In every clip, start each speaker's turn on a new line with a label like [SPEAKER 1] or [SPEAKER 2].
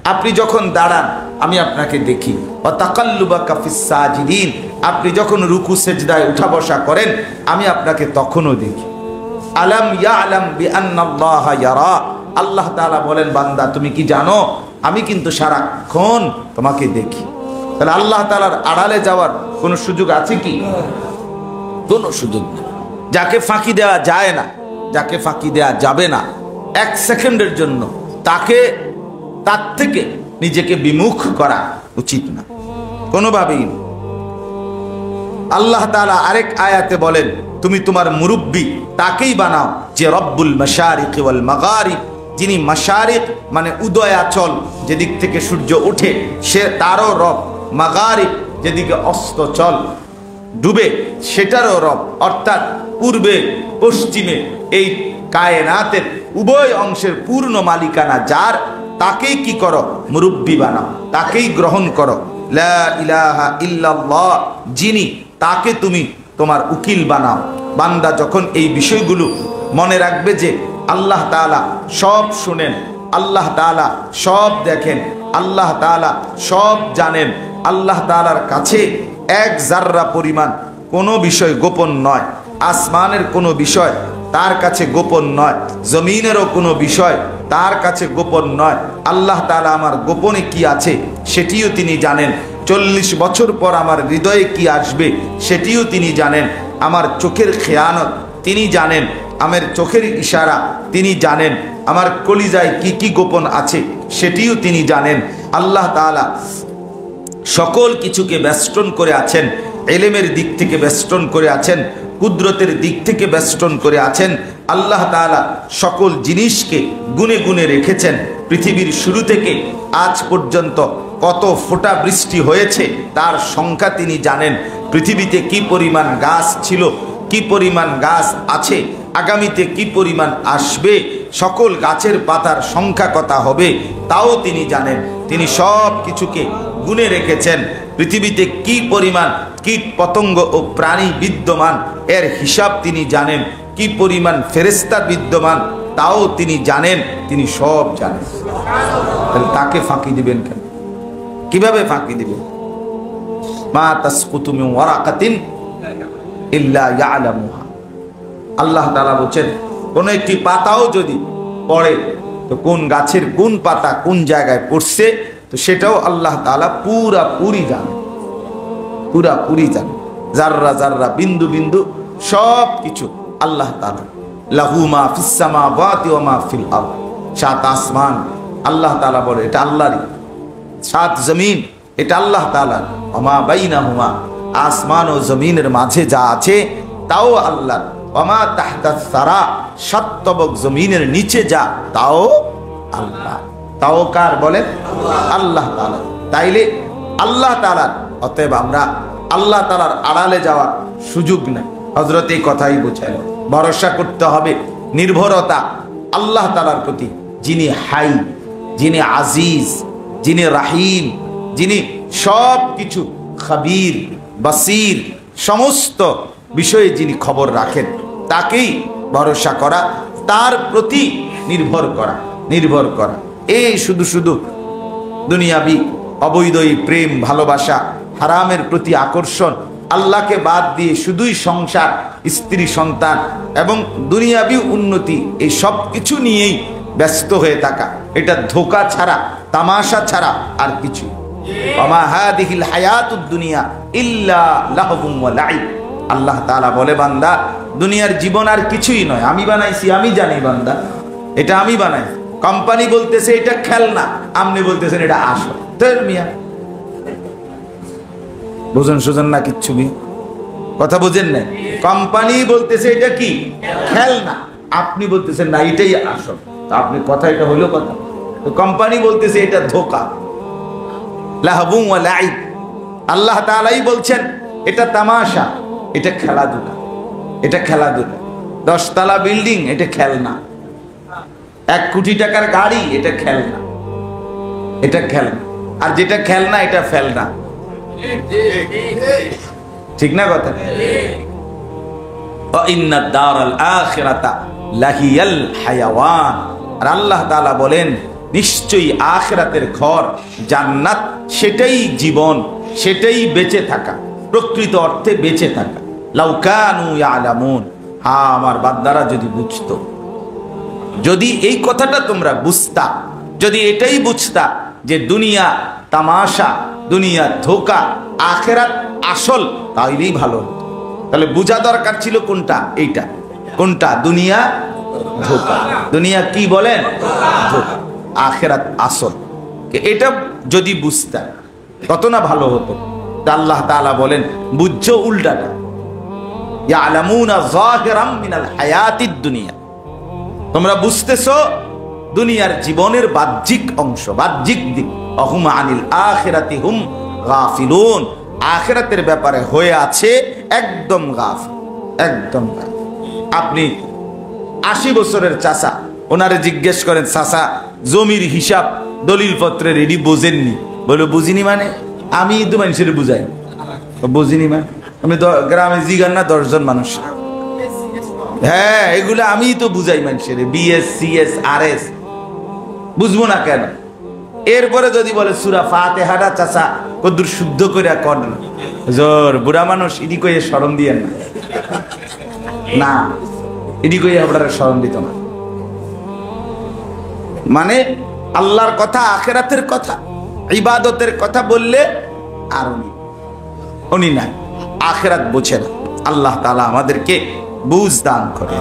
[SPEAKER 1] আপনি যখন দাঁড়ান আমি আপনাকে দেখি, ওয়া তাকাল্লুবাকা ফিস সাজিদিন, আপনি যখন রুকু সেজদায় উঠা বসা করেন আমি আপনাকে তখনও দেখি। আলাম ইয়ালাম বিআন্নাল্লাহা ইয়ারা, আল্লাহ তাআলা বলেন বান্দা তুমি কি জানো আমি কিন্তু সারাক্ষণ তোমাকে দেখি। তাহলে আল্লাহ তাআলার আড়ালে যাওয়ার কোনো সুযোগ আছে কি? কোনো সুযোগ নেই। যাকে ফাঁকি দেওয়া যায় না, যাকে ফাঁকি দেওয়া যাবে না এক সেকেন্ডের জন্য, তার থেকে নিজেকে বিমুখ করা উচিত না কোনোভাবেই। আল্লাহ তাআলা আরেক আয়াতে বলেন তুমি তোমার মুরব্বি তাকেই বানাও যে রব্বুল মাশারিক ওয়াল মাগারিব, যিনি মাশারিক মানে উদয়াচল যেদিক থেকে সূর্য ওঠে সে তারও রব, মাগারিব যেদিকে অস্তচল ডুবে সেটারও রব, অর্থাৎ পূর্বে পশ্চিমে এই কায়নাতের উভয় অংশের পূর্ণ মালিকানা যার, তাকেই কি করো মুরব্বি বানাও, তাকেই গ্রহণ করো। লা ইলাহা ইল্লাল্লাহ, যিনি, তাকে তুমি তোমার উকিল বানাও। বান্দা যখন এই বিষয়গুলো মনে রাখবে যে আল্লাহ তাআলা সব শুনেন, আল্লাহ তাআলা সব দেখেন, আল্লাহ তাআলা সব জানেন, আল্লাহ তাআলার কাছে এক জাররা পরিমাণ কোনো বিষয় গোপন নয়, আসমানের কোনো বিষয় তার কাছে গোপন নয়, জমিনেরও কোনো বিষয় তার কাছে গোপন নয়। আল্লাহ তাআলা আমার গোপনে কি আছে সেটিও তিনি জানেন, 40 বছর পর আমার হৃদয়ে কি আসবে সেটিও তিনি জানেন, আমার চোখের খেয়ানত তিনি জানেন, আমার চোখের ইশারা তিনি জানেন, আমার কলিজায় কি কি গোপন আছে সেটিও তিনি জানেন। আল্লাহ তাআলা সকল কিছুকে বেষ্টন করে আছেন, ইলমের দিক থেকে বেষ্টন করে আছেন, কুদরতের দিক থেকে বেষ্টন করে আছেন। আল্লাহ তাআলা সকল জিনিসকে গুনে গুনে রেখেছেন। পৃথিবীর শুরু থেকে আজ পর্যন্ত কত ফোঁটা বৃষ্টি হয়েছে তার সংখ্যা তিনি জানেন। পৃথিবীতে কি পরিমাণ গাছ ছিল, কি পরিমাণ গাছ আছে, আগামীতে কি পরিমাণ আসবে, সকল গাছের পাতার সংখ্যা কত হবে তাও তিনি জানেন। তিনি সব কিছুকে গুনে রেখেছেন। পৃথিবীতে কি পরিমাণ কীট পতঙ্গ ও প্রাণী বিদ্যমান এর হিসাব তিনি জানেন, কি পরিমাণ ফেরেশতা বিদ্যমান তাও তিনি জানেন, তিনি সব জানেন। তাহলে তাকে ফাঁকি দিবেন কেন? কিভাবে ফাঁকি দিবেন? মা তাসকুতু মিন ওয়ারাকাতিন ইল্লা ইয়ালামুহা, আল্লাহ তাআলা বলেন কোন একটি পাতাও যদি পড়ে তো কোন গাছের কোন পাতা কোন জায়গায় পড়ছে তো সেটাও আল্লাহ তাআলা পুরাপুরি জানেন, পুরাপুরি জানেন। জাররা জাররা বিন্দু বিন্দু সব কিছু আল্লাহ তাআলা। লাহু মা ফিস সামাওয়াতি ওয়া মা ফিল আরদ, 7 আসমান আল্লাহ তাআলা বলে এটা আল্লাহরই, 7 জমিন এটা আল্লাহ তাআলার, ওয়া মা বাইনাহুমা আসমান ও জমিনের মাঝে যা আছে তাও আল্লাহর, ওয়া মা তাহতাস সারা 7 তবক জমিনের নিচে যা তাও আল্লাহ। তাও কার বলেন? আল্লাহ তাআলা। তাইলে আল্লাহ তাআলার, অতএব আমরা আল্লাহ তাআলার আড়ালে যাওয়ার সুযোগ নেই। হযরত এই কথাই বোঝায় ভরসা করতে হবে, নির্ভরতা আল্লাহ তাআলার প্রতি, যিনি হাই, যিনি আজিজ, যিনি রাহিম, যিনি সব কিছু খবীর বাসীর, সমস্ত বিষয়ে যিনি খবর রাখেন, তাকেই ভরসা করা, তার প্রতি নির্ভর করা, নির্ভর করা। এই শুধু শুধু দুনিয়াবি অবৈধ প্রেম ভালোবাসা, হারামের প্রতি আকর্ষণ, আল্লাহকে বাদ দিয়ে শুধুই সংসার, স্ত্রী, সন্তান এবং দুনিয়াবি উন্নতি, এই সব কিছু নিয়েই ব্যস্ত হয়ে থাকা, এটা ধোঁকা ছাড়া, তামাশা ছাড়া আর কিছু। ওমা হাদিহিল হায়াতুদ দুনিয়া ইল্লা লাহবুম ওয়া লাইব, আল্লাহ তাআলা বলে বান্দা দুনিয়ার জীবন আর কিছুই নয়, আমি বানাইছি, আমি জানি বান্দা এটা আমি বানাই। কোম্পানি বলতেছে এটা খেলনা, আপনি বলতেছেন এটা আসল। তোর মিয়া বুঝেন সুজন না কিচ্ছু বি কথা বুঝেন না। কোম্পানি বলতেছে এটা কি খেলনা, আপনি বলতেছেন না এটাই আসল। তা আপনি কথা এটা হইলো কথা। তো কোম্পানি বলতেছে এটা ধোঁকা, লাহবুম ওয়া লাইব। আল্লাহ তাআলাই বলছেন এটা তামাশা, এটা খেলাধুলা, এটা খেলাধুলা। 10 তলা বিল্ডিং এটা খেলনা, 1 কোটি টাকার গাড়ি এটা খেলনা, এটা খেলনা। আর যেটা খেলনা এটা ফেলনা, ঠিক না কথা? ওয়া ইন্নাদ দারাল আখিরাতা লাহিয়াল হায়াওয়ান। আর আল্লাহ তাআলা বলেন নিশ্চয়ই আখিরাতের ঘর জান্নাত সেটাই জীবন, সেটাই বেঁচে থাকা, প্রকৃত অর্থে বেঁচে থাকা। লাউ কানু ইয়ালামুন, হ্যাঁ আমার বান্দারা যদি বুঝতো, যদি এই কথাটা তোমরা বুঝতা, যদি এটাই বুঝতা যে দুনিয়া তামাশা, দুনিয়া ধোকা, আখিরাত আসল, তাইলেই ভালো হতো। তাহলে বোঝা দরকার ছিল কোনটা, এইটা কোনটা, দুনিয়া ধোকা, দুনিয়া কি বলেন ধোকা, আখিরাত আসল। এটা যদি বুঝতা কত না ভালো হতো। আল্লাহ তাআলা বলেন বুঝছো উল্টাটা, ইয়ালামুনা যাহিরাম মিনাল হায়াতিদ দুনিয়া, তোমরা বুঝতেছো দুনিয়ার জীবনের বাহ্যিক অংশ, বাহ্যিক দিক। অহুম আনিল আখিরাতি হুম গাফিলুন, আখিরাতের ব্যাপারে হয়ে আছে একদম গাফিল, একদম গাফিল। আপনি 80 বছরের চাচা, ওনারে জিজ্ঞেস করেন চাচা জমির হিসাব দলিল পত্রের এডি বোঝেননি? বলে বুঝিনি মানে, আমি তো মানুষের বুঝাই, বুঝিনি মানে আমি গ্রামে জিগান না 10 জন মানুষ, হ্যাঁ এগুলো আমি তো বুঝাই মানুষের, বিএস সিএস আরএস, বুঝবো না কেন? এরপরে যদি বলে সূরা ফাতিহাটা চাচা কদ্দুর শুদ্ধ করে করেন, জোর বুড়া মানুষ ইডি কইয়ে শরম দিয়েন না, না ইডি কইয়ে আপনারা শরম দিত না। মানে আল্লাহর কথা, আখিরাতের কথা, ইবাদতের কথা বললে আর উনি নাই, আখিরাত বোঝে না। আল্লাহ তাআলা আমাদেরকে বুঝ দান করে।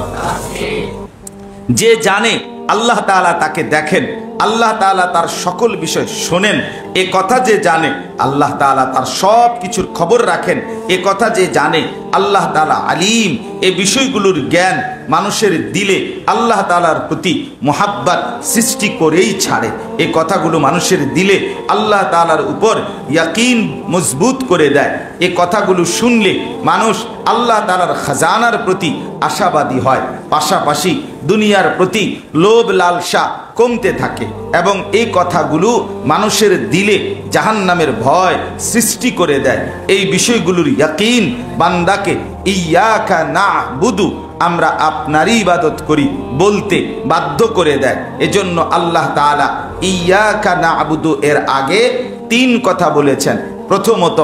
[SPEAKER 1] যে জানে আল্লাহ তাআলা তাকে দেখেন, আল্লাহ তাআলা তার সকল বিষয় শোনেন, এ কথা যে জানে আল্লাহ তাআলা তার সব কিছুর খবর রাখেন, এ কথা যে জানে আল্লাহ তাআলা আলিম, এই বিষয়গুলোর জ্ঞান মানুষের দিলে আল্লাহ তাআলার প্রতি মুহাব্বত সৃষ্টি করেই ছাড়ে। এই কথাগুলো মানুষের দিলে আল্লাহ তাআলার উপর ইয়াকিন মজবুত করে দেয়। এই কথাগুলো শুনলে মানুষ আল্লাহ তাআলার খাজানার প্রতি আশাবাদী হয়, পাশাপাশি দুনিয়ার প্রতি লোভ লালসা কমতে থাকে, এবং এই কথাগুলো মানুষের দিলে জাহান্নামের ভয় সৃষ্টি করে দেয়। এই বিষয়গুলোর ইয়াকিন বান্দাকে ইয়াকা না'বুদু, আমরা আপনারই ইবাদত করি বলতে বাধ্য করে দেয়। এজন্য আল্লাহ তাআলা ইয়াকা না'বুদু এর আগে 3 কথা বলেছেন। প্রথমত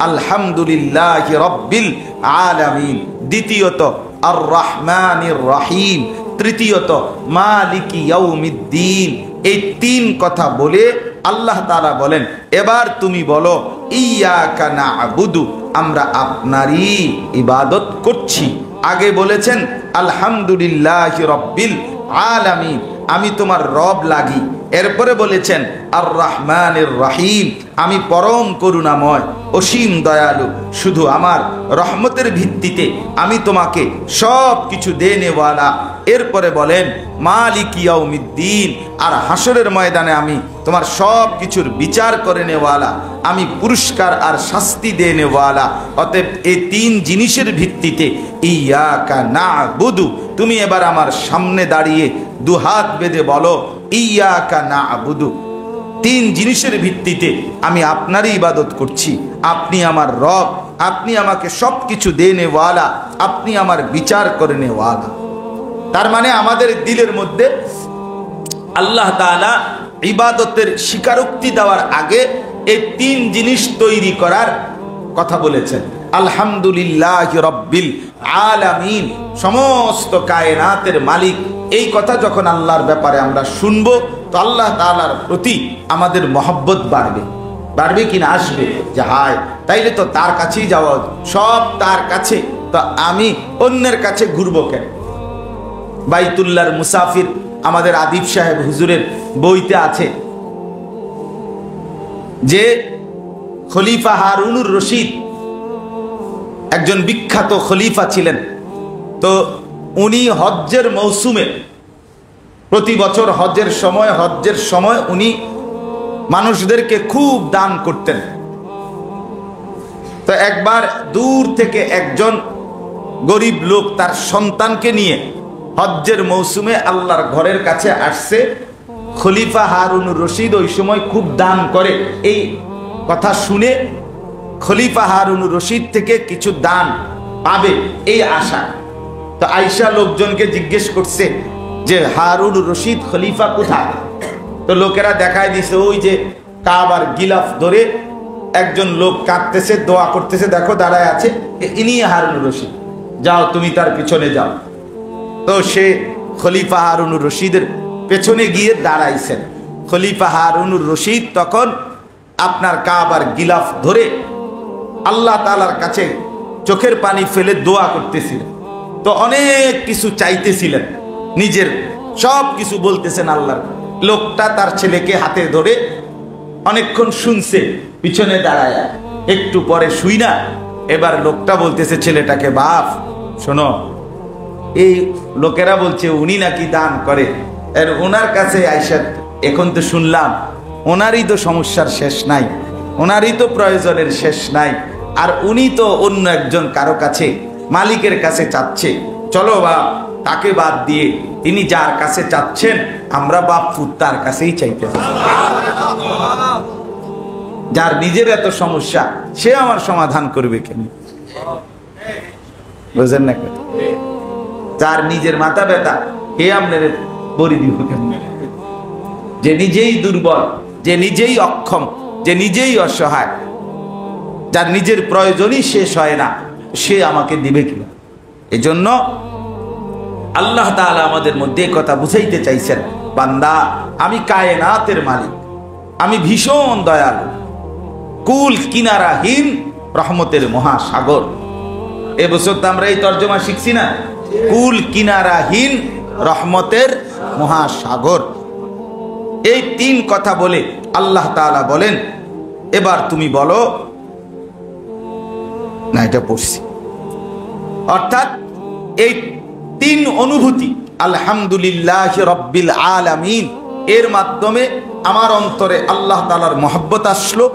[SPEAKER 1] আলহামদুলিল্লাহি রাব্বিল আলামিন, দ্বিতীয়ত আর রহমানির রহিম, তৃতীয়ত মালিকি ইয়াউমিদ্দিন। এই 3 কথা বলে আল্লাহ তাআলা বলেন এবার তুমি বলো ইয়াকা না'বুদু, আমরা আপনারই ইবাদত করছি। আগে বলেছেন আলহামদুলিল্লাহি রাব্বিল আলামিন, আমি তোমার রব লাগি। এরপরে বলেছেন আর রহমানির রহিম, আমি পরম করুণাময় অসীম দয়ালু, শুধু আমার রহমতের ভিত্তিতে আমি তোমাকে সব কিছু দেনেওয়ালা। এরপরে বলেন মালিক ইয়াউমিদ্দিন, আর হাসরের ময়দানে আমি তোমার সব কিছুর বিচার করে নেওয়ালা, আমি পুরস্কার আর শাস্তি দেনেওয়ালা। অতএব এই 3 জিনিসের ভিত্তিতে ইয়াকা না'বুদু, তুমি এবার আমার সামনে দাঁড়িয়ে দুহাত বেঁধে বলো ইয়াকা না'বুদু। 3 জিনিসের ভিত্তিতে আমি আপনারই ইবাদত করছি। আপনি আমার রব, আপনি আমাকে সব কিছু দেনেওয়ালা, আপনি আমার বিচার করে নেওয়ালা। তার মানে আমাদের দিলের মধ্যে আল্লাহ তাআলা ইবাদতের স্বীকারোক্তি দেওয়ার আগে এই 3 জিনিস তৈরি করার কথা বলেছেন। আলহামদুলিল্লাহি রাব্বিল আলামিন, সমস্ত কায়নাতের মালিক। এই কথা যখন আল্লাহর ব্যাপারে আমরা শুনবো তো আল্লাহ তাআলার প্রতি আমাদের মহব্বত বাড়বে, বাড়বে কিনা আসবে যে হায় তাইলে তো তার কাছেই যাওয়া, সব তার কাছে, তো আমি অন্যের কাছে ঘুরবো কেন? বাইতুল্লাহর মুসাফির আমাদের আদিব সাহেব হুজুরের বইতে আছে যে খলিফা হারুনুর রশিদ একজন বিখ্যাত খলিফা ছিলেন। তো উনি হজ্জের মৌসুমে প্রতি বছর হজ্জের সময় উনি মানুষদেরকে খুব দান করতেন। তো একবার দূর থেকে একজন গরিব লোক তার সন্তানকে নিয়ে হজ্জের মৌসুমে আল্লাহর ঘরের কাছে আসছে। খলিফা হারুনুর রশিদ ওই সময় খুব দান করে, এই কথা শুনে খলিফা হারুনুর রশিদ থেকে কিছু দান পাবে এই আশা। তো আয়েশা লোকজনকে জিজ্ঞেস করছে যে হারুনুর রশিদ খলিফা কোথায়? তো লোকেরা দেখায় দিছে ওই যে কাবার গিলাফ ধরে একজন লোক কাঁদতেছে, দোয়া করতেছে, দেখো দাঁড়ায় আছে, ইনি হারুনুর রশিদ, যাও তুমি তার পিছনে যাও। তো সে খলিফা হারুনুর রশিদের পেছনে গিয়ে দাঁড়াইছেন। খলিফা হারুনুর রশিদ তখন আপনার কাবার গিলাফ ধরে আল্লাহ তাআলার কাছে চোখের পানি ফেলে দোয়া করতেছিলেন। তো অনেক কিছু চাইতেছিলেন, নিজের সব কিছু বলতেছেন আল্লাহর। লোকটা তার ছেলেকে হাতে ধরে অনেকক্ষণ শুনছে পিছনে দাঁড়ায়, একটু পরে শুই না, এবার লোকটা বলতেছে ছেলেটাকে, বাপ শোনো, এই লোকেরা বলছে উনি নাকি দান করে, আর ওনার কাছে আইসা এখন তো শুনলাম ওনারই তো সমস্যার শেষ নাই, ওনারই তো প্রয়োজনের শেষ নাই, আর উনি তো অন্য একজন কারো কাছে মালিকের কাছে চাচ্ছে, চলো বাপ তাকে বাদ দিয়ে তিনি যার কাছে চাচ্ছেন আমরা বাপ পুত তার কাছেই চাইতেছি। যার নিজের এত সমস্যা সে আমার সমাধান করবে কেন? বুঝেন না? যার নিজের মাথা ব্যথা কে আপনার বড়ি দিব কেন? যে নিজেই দুর্বল, যে নিজেই অক্ষম, যে নিজেই অসহায়, যার নিজের প্রয়োজনই শেষ হয় না, সে আমাকে দিবে কিনা? এজন্য আল্লাহ তাআলা আমাদের মধ্যে কথা বুঝাইতে চাইছেন, বান্দা আমি কায়নাতের মালিক, আমি ভীষণ দয়ালু, কুল কিনারাহীন রহমতের মহাসাগর। এবছর তো আমরা এই তর্জমা শিখছি না, কুল কিনারাহীন রহমতের মহাসাগর। এই তিন কথা বলে আল্লাহ তাআলা বলেন, এবার তুমি বলো না, এটা পড়ছি, অর্থাৎ এই তিন অনুভূতি আলহামদুলিল্লাহ রব্বিল আলামিন এর মাধ্যমে আমার অন্তরে আল্লাহ তাআলার মহব্বত আসলো।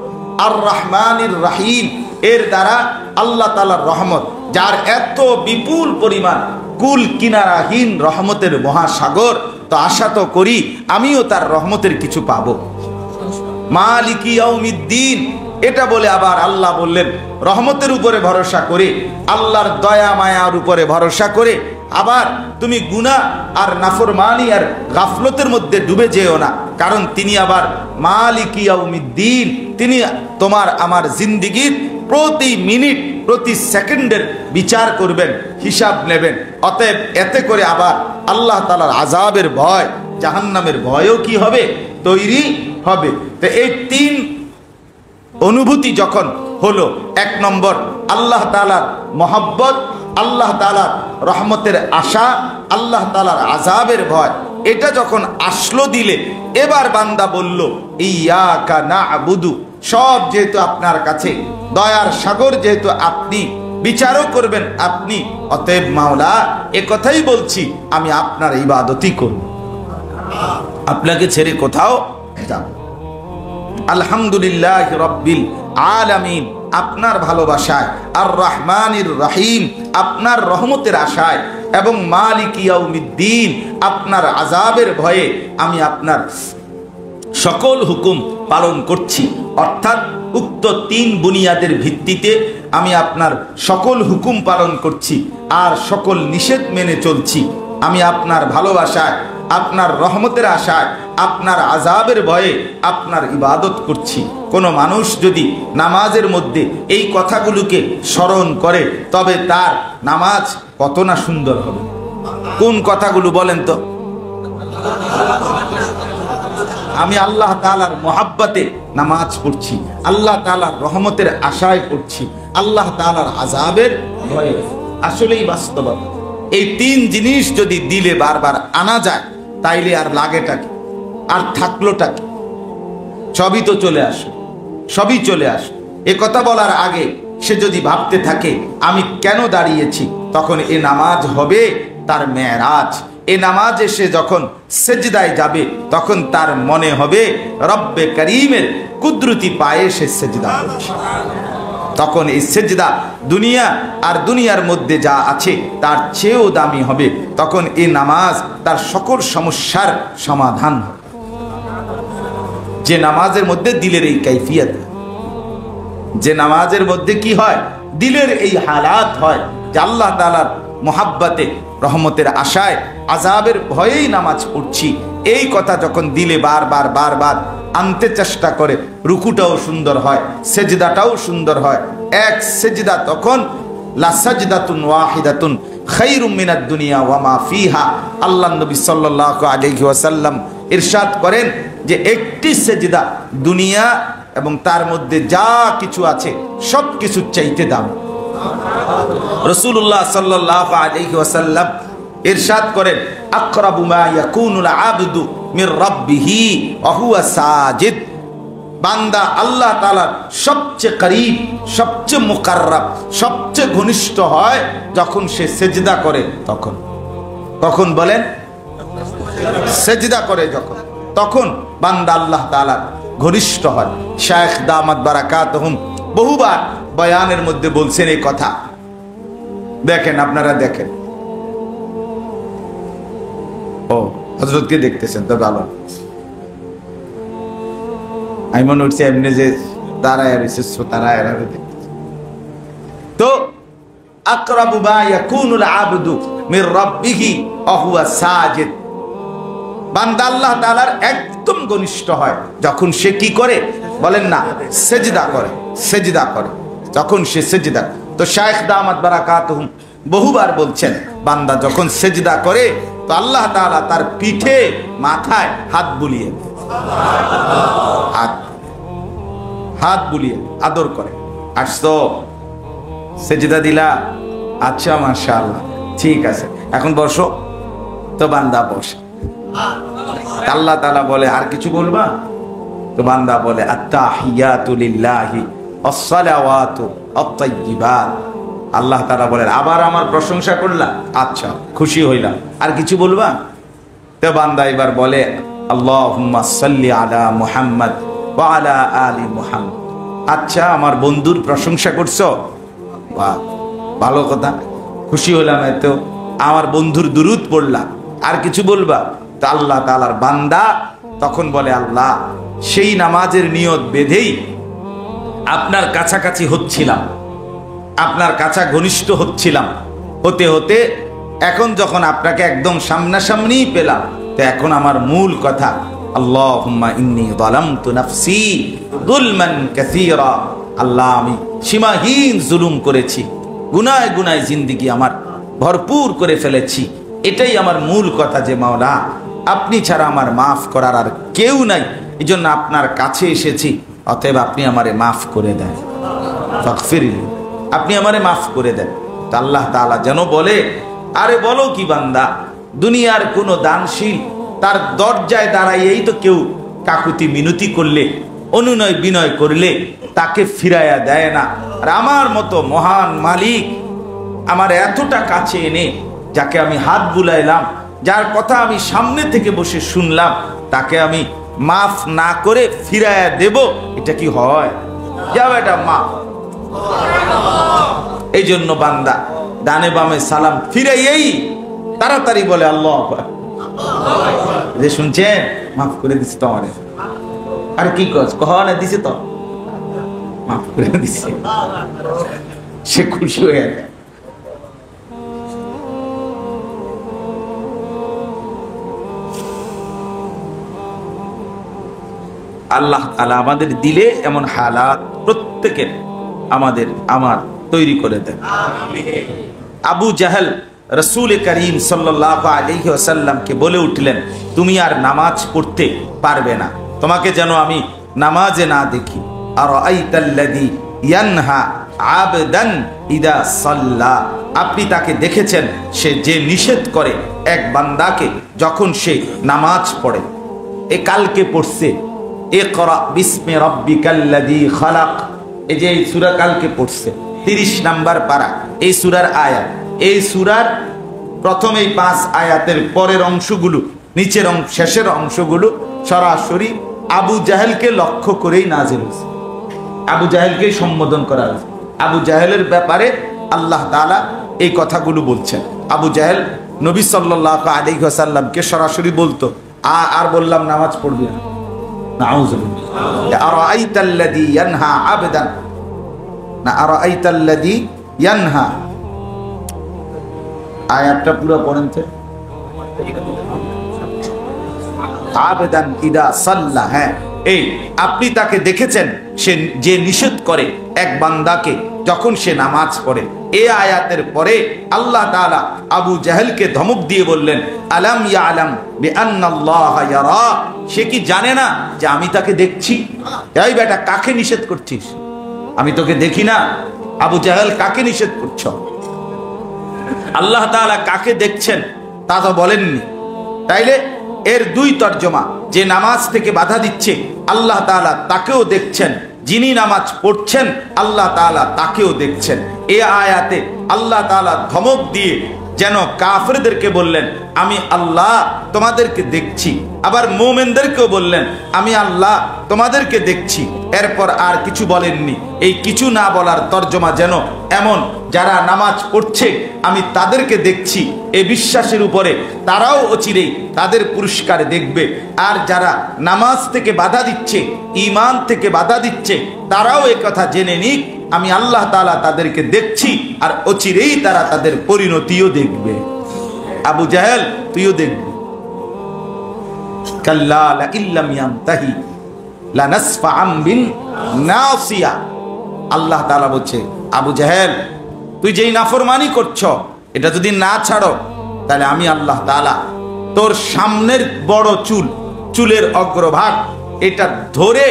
[SPEAKER 1] আর রহমানির রহিম এর দ্বারা আল্লাহ তাআলার রহমত, যার এত বিপুল পরিমাণ, কুল কিনারাহীন রহমতের মহাসাগর, তো আশা তো করি আমিও তার রহমতের কিছু পাবো। মালিকি ইয়াউমিদ্দিন এটা বলে আবার আল্লাহ বললেন রহমতের উপরে ভরসা করে, আল্লাহর দয়া মায়ার উপরে ভরসা করে আবার তুমি গুনাহ আর নাফরমানি আর গাফলতের মধ্যে ডুবে যেও না, কারণ তিনি আবার মালিকি ইয়াউমিদ্দিন, তিনি তোমার আমার জিন্দেগীর প্রতি মিনিট প্রতি সেকেন্ডের বিচার করবেন, হিসাব নেবেন। অতএব এতে করে আবার আল্লাহ তাআলার আযাবের ভয়, জাহান্নামের ভয়ও কি হবে? তৈরি হবে। তো এই তিন অনুভূতি যখন হলো, এক নম্বর আল্লাহ তাআলার মহব্বত, আল্লাহ তাআলার রহমতের আশা, আল্লাহ তাআলার আযাবের ভয়, এটা যখন আসলো দিলে, এবার বান্দা বলল ইয়াকা না'বুদু, সব যেহেতু আপনার কাছে, দয়ার সাগর যেহেতু আপনি, বিচারও করবেন আপনি, অতএব মাওলা এ কথাই বলছি আমি আপনার ইবাদতই করব, আপনাকে ছেড়ে কোথাও যাব। আলহামদুলিল্লাহ রব্বিল আলামিন আপনার ভালোবাসায়, আর রহমানির রহিম আপনার রহমতের আশায়, এবং মালিক ইয়াউমিদ্দিন আপনার আযাবের ভয়ে আমি আপনার সকল হুকুম পালন করছি। অর্থাৎ উক্ত তিন বুনিয়াদের ভিত্তিতে আমি আপনার সকল হুকুম পালন করছি আর সকল নিষেধ মেনে চলছি। আমি আপনার ভালোবাসায়, আপনার রহমতের আশায়, আপনার আযাবের ভয়ে আপনার ইবাদত করছি। কোনো মানুষ যদি নামাজের মধ্যে এই কথাগুলোকে স্মরণ করে, তবে তার নামাজ কত না সুন্দর হবে। কোন কথাগুলো বলেন তো? আমি আল্লাহ তাআলার মহাব্বতে নামাজ পড়ছি, আল্লাহ তাআলার রহমতের আশায় পড়ছি, আল্লাহ তাআলার আযাবের ভয়ে। আসলেই বাস্তবতা এই তিন জিনিস যদি দিলে বারবার আনা যায়, তাইলে আর লাগেটা কি, আর থাকলোটা কি? সবই তো চলে আসে, সবই চলে আসে। এ কথা বলার আগে সে যদি ভাবতে থাকে আমি কেন দাঁড়িয়েছি, তখন এ নামাজ হবে তার মেরাজ। এ নামাজে সে যখন সেজদায় যাবে, তখন তার মনে হবে রব্বে করিমের কুদরতি পায়ে সে সেজদা করছে। তখন এই সেজদা দুনিয়া আর দুনিয়ার মধ্যে যা আছে তার চেয়েও দামি হবে। তখন এই নামাজ তার সকল সমস্যার সমাধান হবে। যে নামাজের মধ্যে দিলের এই কাইফিয়ত, যে নামাজের মধ্যে কি হয়, দিলের এই হালাত হয় যে আল্লাহ তাআলার মহাব্বতে, রহমতের আশায়, আযাবের ভয়েই নামাজ পড়ছি, এই কথা যখন দিলে বারবার বারবার আনতে চেষ্টা করে, রুকুটাও সুন্দর হয়, সেজদাটাও সুন্দর হয়। এক সেজদা তখন লা সাজদাতুন ওয়াহিদাতুন খায়রুম মিনাদ দুনিয়া ওয়া মা ফিহা। আল্লাহর নবী সাল্লাল্লাহু আলাইহি ওয়াসাল্লাম ইরশাদ করেন যে একটি সেজদা দুনিয়া এবং তার মধ্যে যা কিছু আছে সব কিছুর চাইতে দাম। রাসূলুল্লাহ সাল্লাল্লাহু আলাইহি ওয়াসাল্লাম ইরশাদ করেন আকরাবু মা ইয়াকুনুল আবদু মির রাব্বিহি ওয়া হুয়া সাজিদ। বান্দা আল্লাহ তাআলার সবচেয়ে করিব, সবচেয়ে মুকাররব, সবচেয়ে ঘনিষ্ঠ হয় যখন সে সেজদা করে। তখন কখন বলেন? সেজদা করে যখন, তখন বান্দা আল্লাহ তাআলার ঘনিষ্ঠ হয়। শায়েখ দামাত বারাকাতুহুম বহুবার বয়ানের মধ্যে বলছেন এই কথা। দেখেন, আপনারা দেখেন। ও হযরতকে দেখতেছেন তো ভালো। আমি মনে হচ্ছে এমনি যে দাঁড়ায় রয়েছে শ্রোতারা এরা দেখতেছে। তো আকরাবু মা ইয়াকুনুল আবদু মির রাব্বিহি ওয়া হুয়া সাজিদ। বান্দা আল্লাহ তাআলার একদম ঘনিষ্ঠ হয় যখন সে কি করে বলেন না? সেজদা করে। সেজদা করে যখন সে সেজদা। তো শায়েখ দামাত বারাকাতুহুম বহুবার বলছেন বান্দা যখন সেজদা করে তো আল্লাহ তাআলা তার পিঠে মাথায় হাত বুলিয়ে হাত বুলিয়ে আদর করে। আসতো সেজদা দিলা, আচ্ছা মাশাআল্লাহ, ঠিক আছে, এখন বসো। তো বান্দা বসে। আল্লাহ তাআলা বলে আর কিছু বলবা? তো বান্দা বলে আত্তাহিয়াতু লিল্লাহি আসসালাওয়াতু আত-তাইয়্যিবাত। আল্লাহ তাআলা বলেন আবার আমার প্রশংসা করলা, আচ্ছা খুশি হইলাম, আর কিছু বলবা? তো বান্দা এবার বলে আল্লাহুম্মা সাল্লি আলা মুহাম্মদ ওয়া আলা আলি মুহাম্মদ। আচ্ছা আমার বন্ধুর প্রশংসা করছো, বাহ ভালো কথা, খুশি হলাম, এত আমার বন্ধুর দুরূদ পড়লা, আর কিছু বলবা? তা আল্লাহ তাআলার বান্দা তখন বলে আল্লাহ সেই নামাজের নিয়ত বেঁধেই আপনার কাছাকাছি হচ্ছিলাম, আপনার কাছা ঘনিষ্ঠ হচ্ছিলাম, হতে হতে এখন যখন আপনাকে একদম সামনাসামনি পেলাম, তো এখন আমার মূল কথা আল্লাহুম্মা ইন্নী যালামতু নাফসি যুলমান কাসীরা। আল্লাহ আমি সীমাহীন জুলুম করেছি, গুনায় গুনায় জিন্দেগি আমার ভরপুর করে ফেলেছি। এটাই আমার মূল কথা যে মাওলা আপনি ছাড়া আমার মাফ করার আর কেউ নাই, এই জন্য আপনার কাছে এসেছি, অতএব আপনি আমারে মাফ করে দেন, ফাগফিরলি, আপনি আমারে মাফ করে দেন। তা আল্লাহ তাআলা যেন বলে আরে বলো কি বান্দা, দুনিয়ার কোনো দানশীল তার দরজায় দাঁড়াইয়েই তো কেউ কাকুতি মিনতি করলে, অনুনয় বিনয় করলে তাকে ফিরাইয়া দেয় না। আর আমার মতো মহান মালিক আমার এতটা কাছে এনে যাকে আমি হাত বুলাইলাম, যার কথা আমি সামনে থেকে বসে শুনলাম, তাকে আমি মাফ না করে ফিরাইয়া দেব, এটা কি হয়? যাও এটা মাফ। এই জন্য বান্দা ডানে বামে সালাম ফিরাইয়েই তাড়াতাড়ি বলে আল্লাহু আকবার, যে শুনছেন মাফ করে দিছি তো আমারে, আর কি কহনা দিছে তো মাফ করে দিছে, সে খুশি হয়ে যায়। আল্লাহ তাআলা আমাদের দিলে এমন হালাত প্রত্যেকের আমার তৈরি করে দেন। আবু জাহেল রাসূল করিম সাল্লাল্লাহু আলাইহি ওয়াসাল্লামকে বলে উঠলেন তুমি আর নামাজ পড়তে পারবে না, তোমাকে যেন আমি নামাজে না দেখি। আরাআইতাল্লাযী ইয়ানহা আবদান ইদা সাল্লা, আপনি তাকে দেখেছেন সে যে নিষেধ করে এক বান্দাকে যখন সে নামাজ পড়ে। এ কালকে পড়ছে ইকরা বিসমি রাব্বিকাল্লাযী খালাক, এই যে এই সূরা কালকে পড়ছে 30 নাম্বার পারা, এই সূরার আয়াত। এই সূরার প্রথম এই 5 আয়াতের পরের অংশগুলো, নিচের শেষের অংশগুলো সরাসরি আবু জাহেলকে লক্ষ্য করেই নাযিল হয়েছে, আবু জাহেলকে সম্বোধন করা হয়েছে। আবু জাহেলের ব্যাপারে আল্লাহ তাআলা এই কথাগুলো বলছেন। আবু জাহেল নবী সাল্লাল্লাহু আলাইহি ওয়াসাল্লামকে সরাসরি বলতো আর বললাম নামাজ পড়বি না, নাউযুবিল্লাহ। আরাআইতাল্লাযী ইয়ানহা আবদান, না আরাআইতাল্লাযী ইয়ানহা, আয়াতটা পুরো পড়েন তো। আবেদান ইদা সাল্লা, হ্যাঁ এই আপনি তাকে দেখেছেন সে যে নিষেধ করে এক বান্দাকে যখন সে নামাজ পড়ে। এই আয়াতের পরে আল্লাহ তাআলা আবু জাহেলকে ধমক দিয়ে বললেন, আলাম ইয়ালাম বিআন্নাল্লাহা ইয়ারা, সে কি জানে না যে আমি তাকে দেখছি? এই বেটা, কাকে নিষেধ করছিস? আমি তোকে দেখি না? আবু জাহেল, কাকে নিষেধ করছ? আল্লাহ তাআলা কাকে দেখছেন তা তো বলেননি। তাইলে এর দুই তর্জমা, যে নামাজ থেকে বাধা দিচ্ছে আল্লাহ তাআলা তাকেও দেখছেন, যিনি নামাজ পড়ছেন আল্লাহ তাআলা তাকেও দেখছেন। এই আয়াতে আল্লাহ তাআলা ধমক দিয়ে যেন কাফেরদেরকে বললেন, আমি আল্লাহ তোমাদেরকে দেখছি, আবার মুমিনদেরকেও বললেন, আমি আল্লাহ তোমাদেরকে দেখছি। এরপর আর কিছু বলেননি। এই কিছু না বলার তর্জমা যেন এমন, যারা নামাজ পড়ছে আমি তাদেরকে দেখছি, এই বিশ্বাসের উপরে তারাও অচিরেই তাদের পুরস্কার দেখবে। আর যারা নামাজ থেকে বাধা দিচ্ছে, ঈমান থেকে বাধা দিচ্ছে, তারাও এ কথা জেনে নিক আমি আল্লাহ তাআলা তাদেরকে দেখছি, আর অচিরেই তারা তাদের পরিণতিও দেখবে। আবু জাহেল, তুইও দেখবি। কাল্লা লা ইল্লাম ইয়ানতাহি লানাসফাআম বিন নাসিয়া। আল্লাহ তাআলা বলছে, আবু জাহেল তুই যেই নাফরমানি করছো, এটা যদি না ছাড়ো তাহলে আমি আল্লাহ তাআলা তোর সামনের বড় চুলের অগ্রভাগ এটা ধরে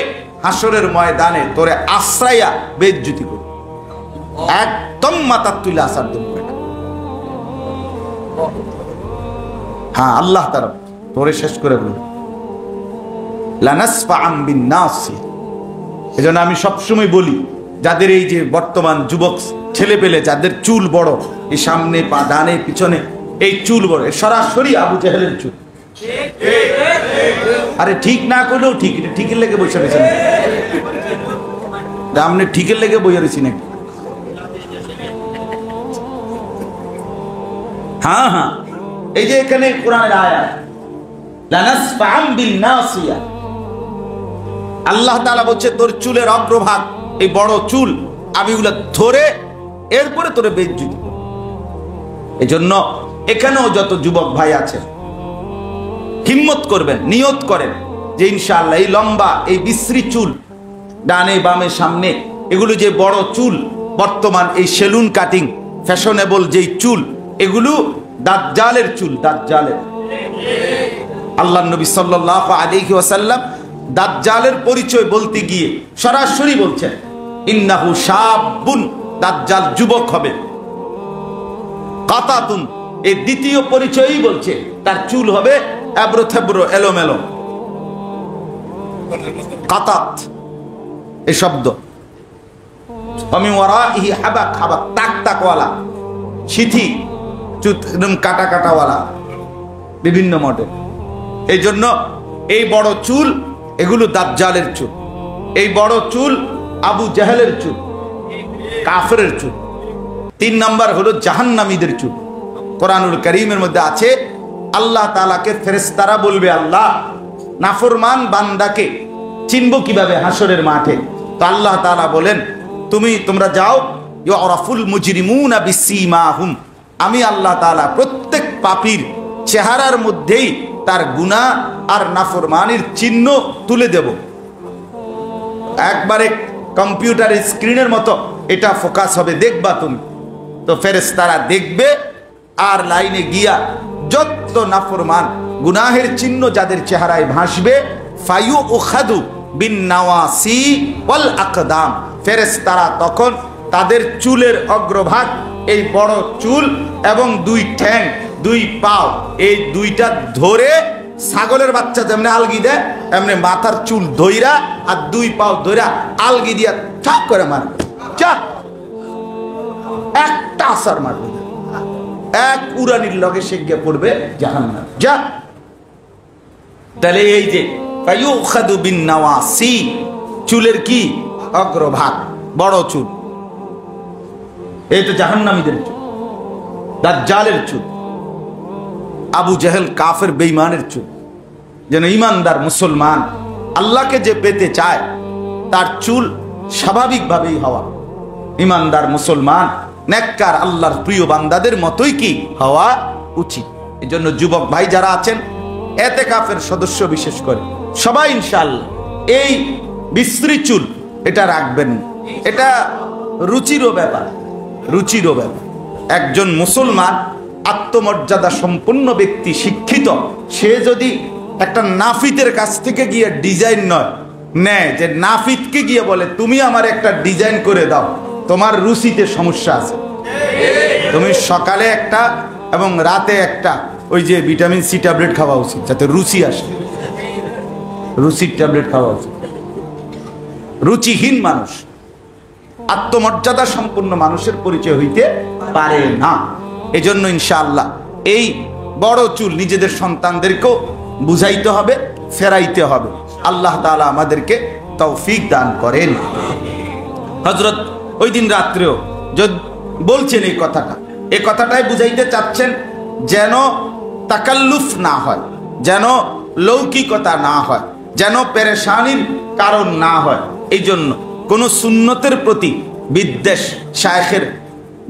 [SPEAKER 1] হাসরের ময়দানে তোরে আশ্রাইয়া বেজ্জতি করব, একদম মাথা তুলে আসার দেব। হ্যাঁ, আল্লাহ তাআলা তোরে শেষ করে বলল লানাসফাআম বিন নাসিয়া। এজন্য আমি সবসময় বলি, যাদের এই যে বর্তমান যুবক ছেলে পেলে যাদের চুল বড়, এই সামনে পা ডানে পিছনে এই চুল বড়, সরাসরি আবু জাহেলের চুল। আরে ঠিক না করলেও ঠিক, ঠিকের লেগে বসে রয়েছেন, আপনি ঠিকের লেগে বসে রয়েছি নাকি? হ্যাঁ হ্যাঁ, এই যে এখানে কোরআনের আয়াত লানাসফাআম বিন নাসিয়া, আল্লাহ তাআলা বলছে তোর চুলের অগ্রভাগ এই বড় চুল আমি ওগুলা ধরে এরপরে তোরে বেজ্জতি। এই জন্য এখানেও যত যুবক ভাই আছে হিম্মত করবেন, নিয়ত করেন যে ইনশাআল্লাহ এই লম্বা এই বিশ্রী চুল ডানে বামে সামনে এগুলো যে বড় চুল, বর্তমান এই সেলুন কাটিং ফ্যাশনেবল যেই চুল, এগুলো দাজ্জালের চুল, দাজ্জালের। আল্লাহ নবী সাল্লাল্লাহু আলাইহি ওয়াসাল্লাম দাজ্জালের পরিচয় বলতে গিয়ে সরাসরি বলছেন, ইন্নাহু শাবুন, দাজ্জাল যুবক হবে। কাতাতুন, এই দ্বিতীয় পরিচয়ই বলছে তার চুল হবে এবড়ো থেবড়ো এলোমেলো। কাতাত এই শব্দ, আমি ওয়ারাইহি হাবাক, হাবাক তাক তাকওয়ালা, সিথি একদম কাটা কাটাওয়ালা, বিভিন্ন মডেল। এই জন্য এই বড় চুল এগুলো দাজ্জালের চুল, এই বড় চুল আবু জাহেলের চুল, কাফেরের চুল। 3 নাম্বার হলো জাহান্নামীদের চুল। কোরআনুল কারীমের মধ্যে আছে, আল্লাহ তাআলাকে ফেরেশতারা বলবে, আল্লাহ নাফরমান বান্দাকে চিনব কিভাবে হাসরের মাঠে? তো আল্লাহ তাআলা বলেন, তোমরা যাও, ইউরাফুল মুজরিমুনা বিসীমাহুম, আমি আল্লাহ তাআলা প্রত্যেক পাপীর চেহারার মধ্যেই তার গুনাহ আর নাফরমানির চিহ্ন তুলে দেব। একবারে কম্পিউটার স্ক্রিনের মতো এটা ফোকাস হবে, দেখবা তুমি। তো ফেরেশতারা দেখবে, আর লাইনে গিয়া যত নাফরমান গুনাহের চিহ্ন যাদের চেহারায় ভাসবে, ফায়ু উখাদু বিন নাওয়াসি ওয়াল আকদাম, ফেরেশতারা তখন তাদের চুলের অগ্রভাগ এই বড় চুল এবং 2 ঠ্যাং 2 পাও এই দুইটা ধরে ছাগলের বাচ্চা যেমনি আলগি দেয় এমনি মাথার চুল ধইরা আর 2 পাও ধইরা আলগি দিয়া ঠাক করে মারবে। চা একটা আসার মারবে, এক উড়ানির লগে সে গিয়ে পড়বে জাহান্নাম। যা, তাহলে এই যে ফায়ুখাদু বিন নাওয়াসি, চুলের কি অগ্রভাগ বড় চুল, এই তো জাহান্নামীদের চুল, দাজ্জালের চুল, আবু জাহেল কাফের বেঈমানের চুল। যেন ইমানদার মুসলমান আল্লাহকে যে পেতে চায় তার চুল স্বাভাবিকভাবেই হওয়া, ইমানদার মুসলমান নেককার আল্লাহর প্রিয় বান্দাদের মতোই কি হওয়া উচিত। এজন্য যুবক ভাই যারা আছেন, এতেকাফের সদস্য বিশেষ করে সবাই ইনশাআল্লাহ এই বিশ্রী চুল এটা রাখবেন। এটা রুচিরও ব্যাপার, রুচিরও ব্যাপার। একজন মুসলমান আত্মমর্যাদা সম্পন্ন ব্যক্তি, শিক্ষিত, সে যদি একটা নাফিতের কাছ থেকে গিয়ে ডিজাইন নেয়, যে নাফিতকে গিয়ে বলে তুমি আমার একটা ডিজাইন করে দাও, তোমার রুচিতে সমস্যা আছে। তুমি সকালে একটা এবং রাতে একটা ওই যে ভিটামিন সি ট্যাবলেট খাওয়া উচিত, যাতে রুচি আসে। রুচির ট্যাবলেট খাওয়া উচিত। রুচিহীন মানুষ আত্মমর্যাদা সম্পন্ন মানুষের পরিচয় হইতে পারে না। এজন্য ইনশাআল্লাহ এই বড় চুল নিজেদের সন্তানদেরকেও বুঝাইতে হবে, ফেরাইতে হবে। আল্লাহ তাআলা আমাদেরকে তৌফিক দান করেন। হযরত ওই দিন রাত্রেও বলছেন এই কথাটাই বুঝাইতে চাচ্ছেন, যেন তাকাল্লুফ না হয়, যেন লৌকিকতা না হয়, যেন পেরেশানির কারণ না হয়। এই জন্য কোনো সুন্নতের প্রতি বিদ্বেষ শায়েখের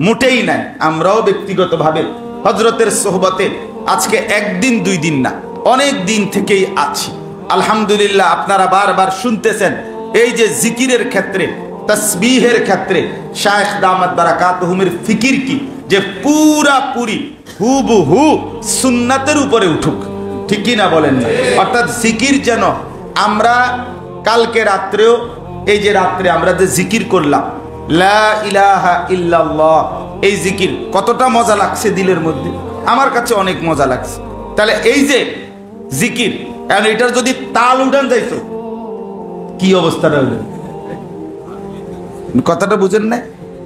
[SPEAKER 1] মোটেই নাই। আমরাও ব্যক্তিগতভাবে হযরতের সোহবতে আজকে একদিন দুই দিন না, অনেক দিন থেকেই আছি। আলহামদুলিল্লাহ, আপনারা বারবার শুনতেছেন এই যে জিকিরের ক্ষেত্রে, তসবিহের ক্ষেত্রে শায়েখ দামাত বারাকাতুহুমের ফিকির কি, যে পুরাপুরি হুবহু সুন্নাতের উপরে উঠুক, ঠিক কি না বলেন না? অর্থাৎ জিকির যেন আমরা কালকে রাত্রেও, এই যে রাত্রে আমরা যে জিকির করলাম লা ইলাহা ইল্লাল্লাহ, এই জিকির কতটা মজা লাগছে দিলের মধ্যে, আমার কাছে অনেক মজা লাগছে। তাহলে এই যে জিকির, এটার যদি তাল উঠান যাইতো কি অবস্থাটা হইল? কথাটা বুঝেন না?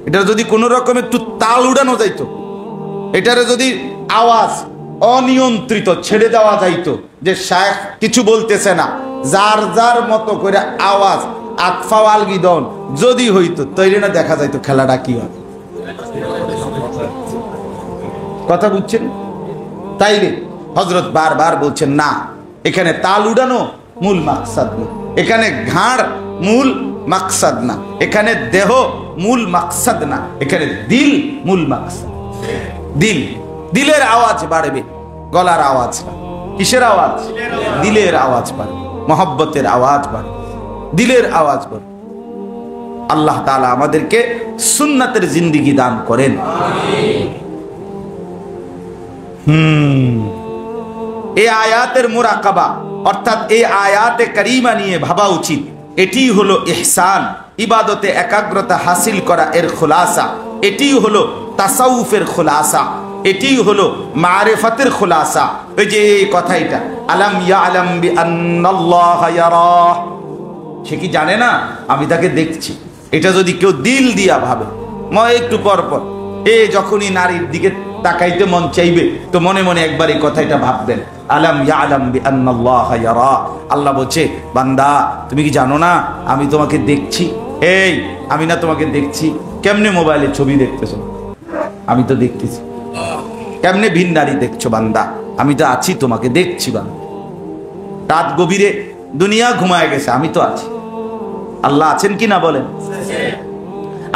[SPEAKER 1] এটা যদি কোনো রকম একটু তাল উড়ানো যাইতো, এটারে যদি আওয়াজ অনিয়ন্ত্রিত ছেড়ে দেওয়া যাইতো, যে শায়েখ কিছু বলতেছে না, যার যার মতো করে আওয়াজ আকফাওয়াল গিদন যদি হইতো, তৈরি না দেখা যাইতো খেলাটা কি হয়। কথা বুঝছেন? তাইলে হযরত বারবার বলছেন না, এখানে তাল উড়ানো মূল মাকসাদ না, এখানে ঘাড় মূল মাকসাদ না, এখানে দেহ মূল মাকসাদ না, এখানে দিল মূল মাকসাদ। দিলের আওয়াজ বাড়বে, গলার আওয়াজ না। কিসের আওয়াজ? দিলের আওয়াজ বাড়বে, মহব্বতের আওয়াজ বাড়বে, দিলের আওয়াজ বাড়বে। আল্লাহ তাআলা আমাদেরকে সুন্নাতের জিন্দেগি দান করেন। এই আয়াতের মুরাকাবা, অর্থাৎ এই আয়াতে কারিমা নিয়ে ভাবা উচিত। এটি হলো ইহসান, ইবাদতে একাগ্রতা হাসিল করা এর খুলাসা। এটি হলো তাসাউফের খুলাসা, এটি হলো মারিফাতের খুলাসা। ওই যে কথাইটা, আলাম ইয়ালাম বিআন্নাল্লাহা ইয়ারাহ, সে কি জানে না আমি তাকে দেখছি? এটা যদি কেউ দিল দিয়া ভাবে, একটু পর পর যখনই নারীর দিকে তাকাইতে মন চাইবে, তো মনে মনে একবার এই কথাটা ভাববেন, আলাম ইয়ালাম বিআন্নাল্লাহা ইয়ারাহ। আল্লাহ বলছে, বান্দা তুমি কি জানো না আমি তোমাকে দেখছি? আমি না তোমাকে দেখছি? কেমনে মোবাইলে ছবি দেখতেছো? আমি তো দেখতেছি। কেমনে ভিন নারী দেখছো বান্দা? আমি তো আছি, তোমাকে দেখছি বান্দা। রাত গভীরে দুনিয়া ঘুমায় গেছে, আমি তো আছি। আল্লাহ আছেন কি না বলেন?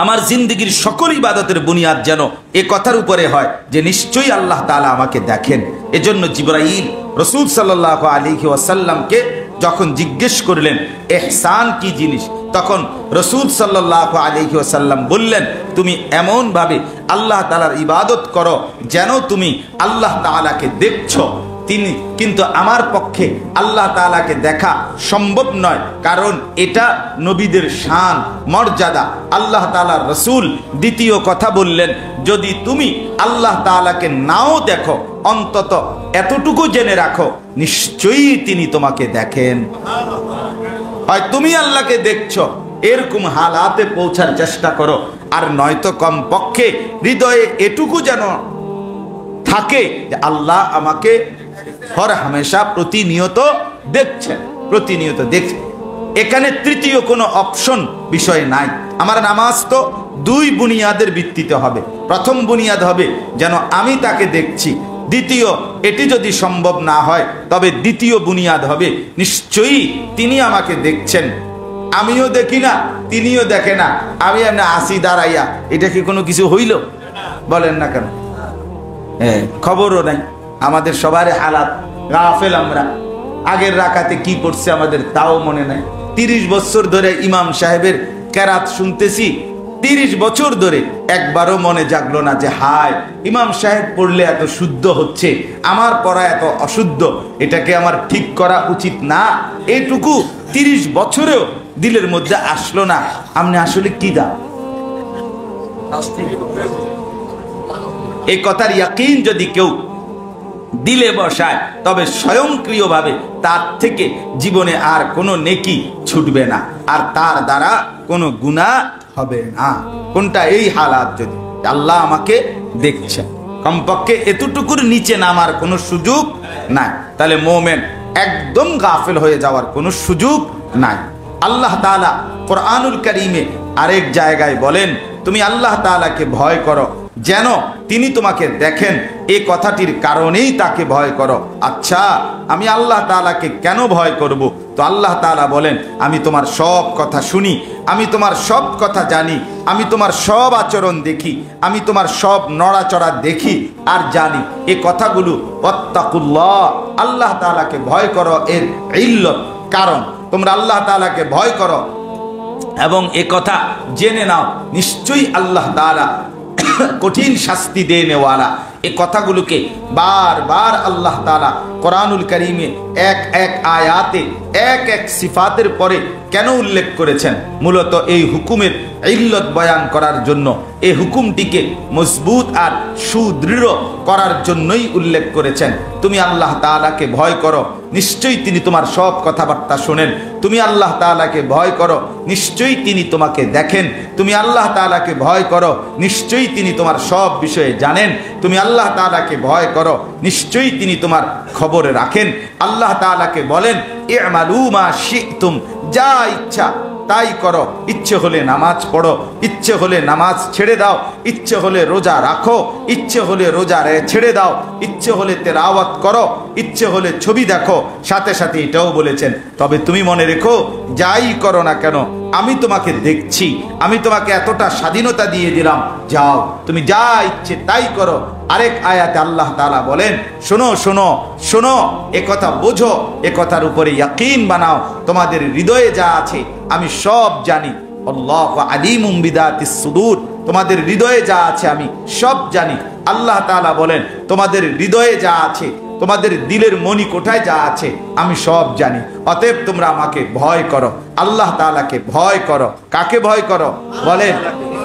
[SPEAKER 1] আমার জিন্দেগির সকল ইবাদতের বুনিয়াদ যেন এ কথার উপরে হয় যে নিশ্চয়ই আল্লাহ তাআলা আমাকে দেখেন। এজন্য জিবরাইল রাসূল সাল্লাল্লাহু আলাইহি ওয়াসাল্লামকে যখন জিজ্ঞেস করলেন ইহসান কি জিনিস, তখন রাসূল সাল্লাল্লাহু আলাইহি ওয়াসাল্লাম বললেন, তুমি এমন ভাবে আল্লাহ তাআলার ইবাদত করো যেন তুমি আল্লাহ তাআলাকে দেখছো। তিনি কিন্তু আমার পক্ষে আল্লাহ তাআলাকে দেখা সম্ভব নয়, কারণ এটা নবীদের শান মর্যাদা। আল্লাহ তাআলার রাসূল দ্বিতীয় কথা বললেন, যদি তুমি আল্লাহ তাআলাকে নাও দেখো, অন্তত এতটুকু জেনে রাখো নিশ্চয়ই তিনি তোমাকে দেখেন। হয় তুমি আল্লাহকে দেখছো, এরকম হালাতে পৌঁছার চেষ্টা করো, আর নয়তো কম পক্ষে হৃদয়ে এটুকু যেন থাকে যে আল্লাহ আমাকে হর হামেশা প্রতিনিয়ত দেখছেন, প্রতিনিয়ত দেখছেন। এখানে তৃতীয় কোনো অপশন বিষয় নাই। আমার নামাজ তো দুই বুনিয়াদের ভিত্তিতে হবে। প্রথম বুনিয়াদ হবে যেন আমি তাকে দেখছি। দ্বিতীয়, এটি যদি সম্ভব না হয় তবে দ্বিতীয় বুনিয়াদ হবে নিশ্চয়ই তিনি আমাকে দেখছেন। আমিও দেখি না, তিনিও দেখে না, আমি এমনি আসি দাঁড়াইয়া, এটা কি কোনো কিছু হইল? বলেন না কেন? খবরও নাই, আমাদের সবার হালাত গাফেল। আমরা আগের রাকাতে কি পড়ছে আমাদের তাও মনে নাই। 30 বছর ধরে ইমাম সাহেবের কেরাত শুনতেছি, 30 বছর ধরে একবারও মনে জাগলো না যে হায় ইমাম সাহেব পড়লে এত শুদ্ধ হচ্ছে, আমার পড়া এত অশুদ্ধ, এটাকে আমার ঠিক করা উচিত না। এটুকু 30 বছরেও দিলের মধ্যে আসলো না। আপনি আসলে কি দা এই কথার ইয়াকিন যদি কেউ দিলে বসায়, তবে স্বয়ংক্রিয়ভাবে তার থেকে জীবনে আর কোনো নেকি ছুটবে না, আর তার দ্বারা কোনো গুনাহ হবে না। কোনটা? এই হালাত যদি আল্লাহ আমাকে দেখছেন, কমপক্ষে এতটুকুর নিচে নামার কোনো সুযোগ নাই, তাহলে মোমেন একদম গাফেল হয়ে যাওয়ার কোনো সুযোগ নাই। আল্লাহ তাআলা কোরআনুল কারীমে আরেক জায়গায় বলেন, তুমি আল্লাহ তাআলাকে ভয় করো যেন তিনি তোমাকে দেখেন, এই কথাটির কারণেই তাকে ভয় করো। আচ্ছা, আমি আল্লাহ তাআলাকে কেন ভয় করব? তো আল্লাহ তাআলা বলেন, আমি তোমার সব কথা শুনি, আমি তোমার সব কথা জানি, আমি তোমার সব আচরণ দেখি, আমি তোমার সব নড়াচড়া দেখি আর জানি। এই কথাগুলো ওয়াত্তাকুল্লাহ, আল্লাহ তাআলাকে ভয় করো এর ইল্লত, কারণ তোমরা আল্লাহ তাআলাকে ভয় করো এবং এ কথা জেনে নাও নিশ্চয়ই আল্লাহ তাআলা কঠিন শাস্তি দেনেওয়ালা। এই কথাগুলোকে বারবার আল্লাহ তাআলা কোরআনুল কারীমে এক এক আয়াতে এক এক সিফাতের পরে কেন উল্লেখ করেছেন? মূলত এই হুকুমের ইল্লত বয়ান করার জন্য, এই হুকুমটিকে মজবুত আর সুদৃঢ় করার জন্যই উল্লেখ করেছেন। তুমি আল্লাহ তাআলাকে ভয় করো, নিশ্চয়ই তিনি তোমার সব কথাবার্তা শোনেন। তুমি আল্লাহ তাআলাকে ভয় করো, নিশ্চয়ই তিনি তোমাকে দেখেন। তুমি আল্লাহ তাআলাকে ভয় করো, নিশ্চয়ই তিনি তোমার সব বিষয়ে জানেন। তুমি আল্লাহ তাআলাকে ভয় করো, নিশ্চয়ই তিনি তোমার খবরে রাখেন। আল্লাহ তাআলাকে বলেন, ই'মালু মা শি'তুম, যা ইচ্ছা তাই করো। ইচ্ছে হলে নামাজ পড়ো, ইচ্ছে হলে নামাজ ছেড়ে দাও, ইচ্ছে হলে রোজা রাখো, ইচ্ছে হলে রোজা ছেড়ে দাও, ইচ্ছে হলে তেলাওয়াত করো, ইচ্ছে হলে ছবি দেখো। সাথে সাথে এটাও বলেছেন, তবে তুমি মনে রেখো, যাই করো না কেন আমি তোমাকে দেখছি, আমি তোমাকে এতটা স্বাধীনতা দিয়ে দিলাম, যাও তুমি যা ইচ্ছে তাই করো। আরেক আয়াতে আল্লাহ তাআলা বলেন, শোনো শোনো শোনো, এ কথা বোঝো, এ কথার উপরে ইয়াকিন বানাও, তোমাদের হৃদয়ে যা আছে আমি সব জানি। আল্লাহু আলিমুম বিদাতিস সুদূর, তোমাদের হৃদয়ে যা আছে আমি সব জানি। আল্লাহ তাআলা বলেন, তোমাদের হৃদয়ে যা আছে, তোমাদের দিলের মনি কোঠায় যা আছে আমি সব জানি। অতএব তোমরা আমাকে ভয় করো, আল্লাহ তাআলাকে ভয় করো। কাকে ভয় করো? বলেন,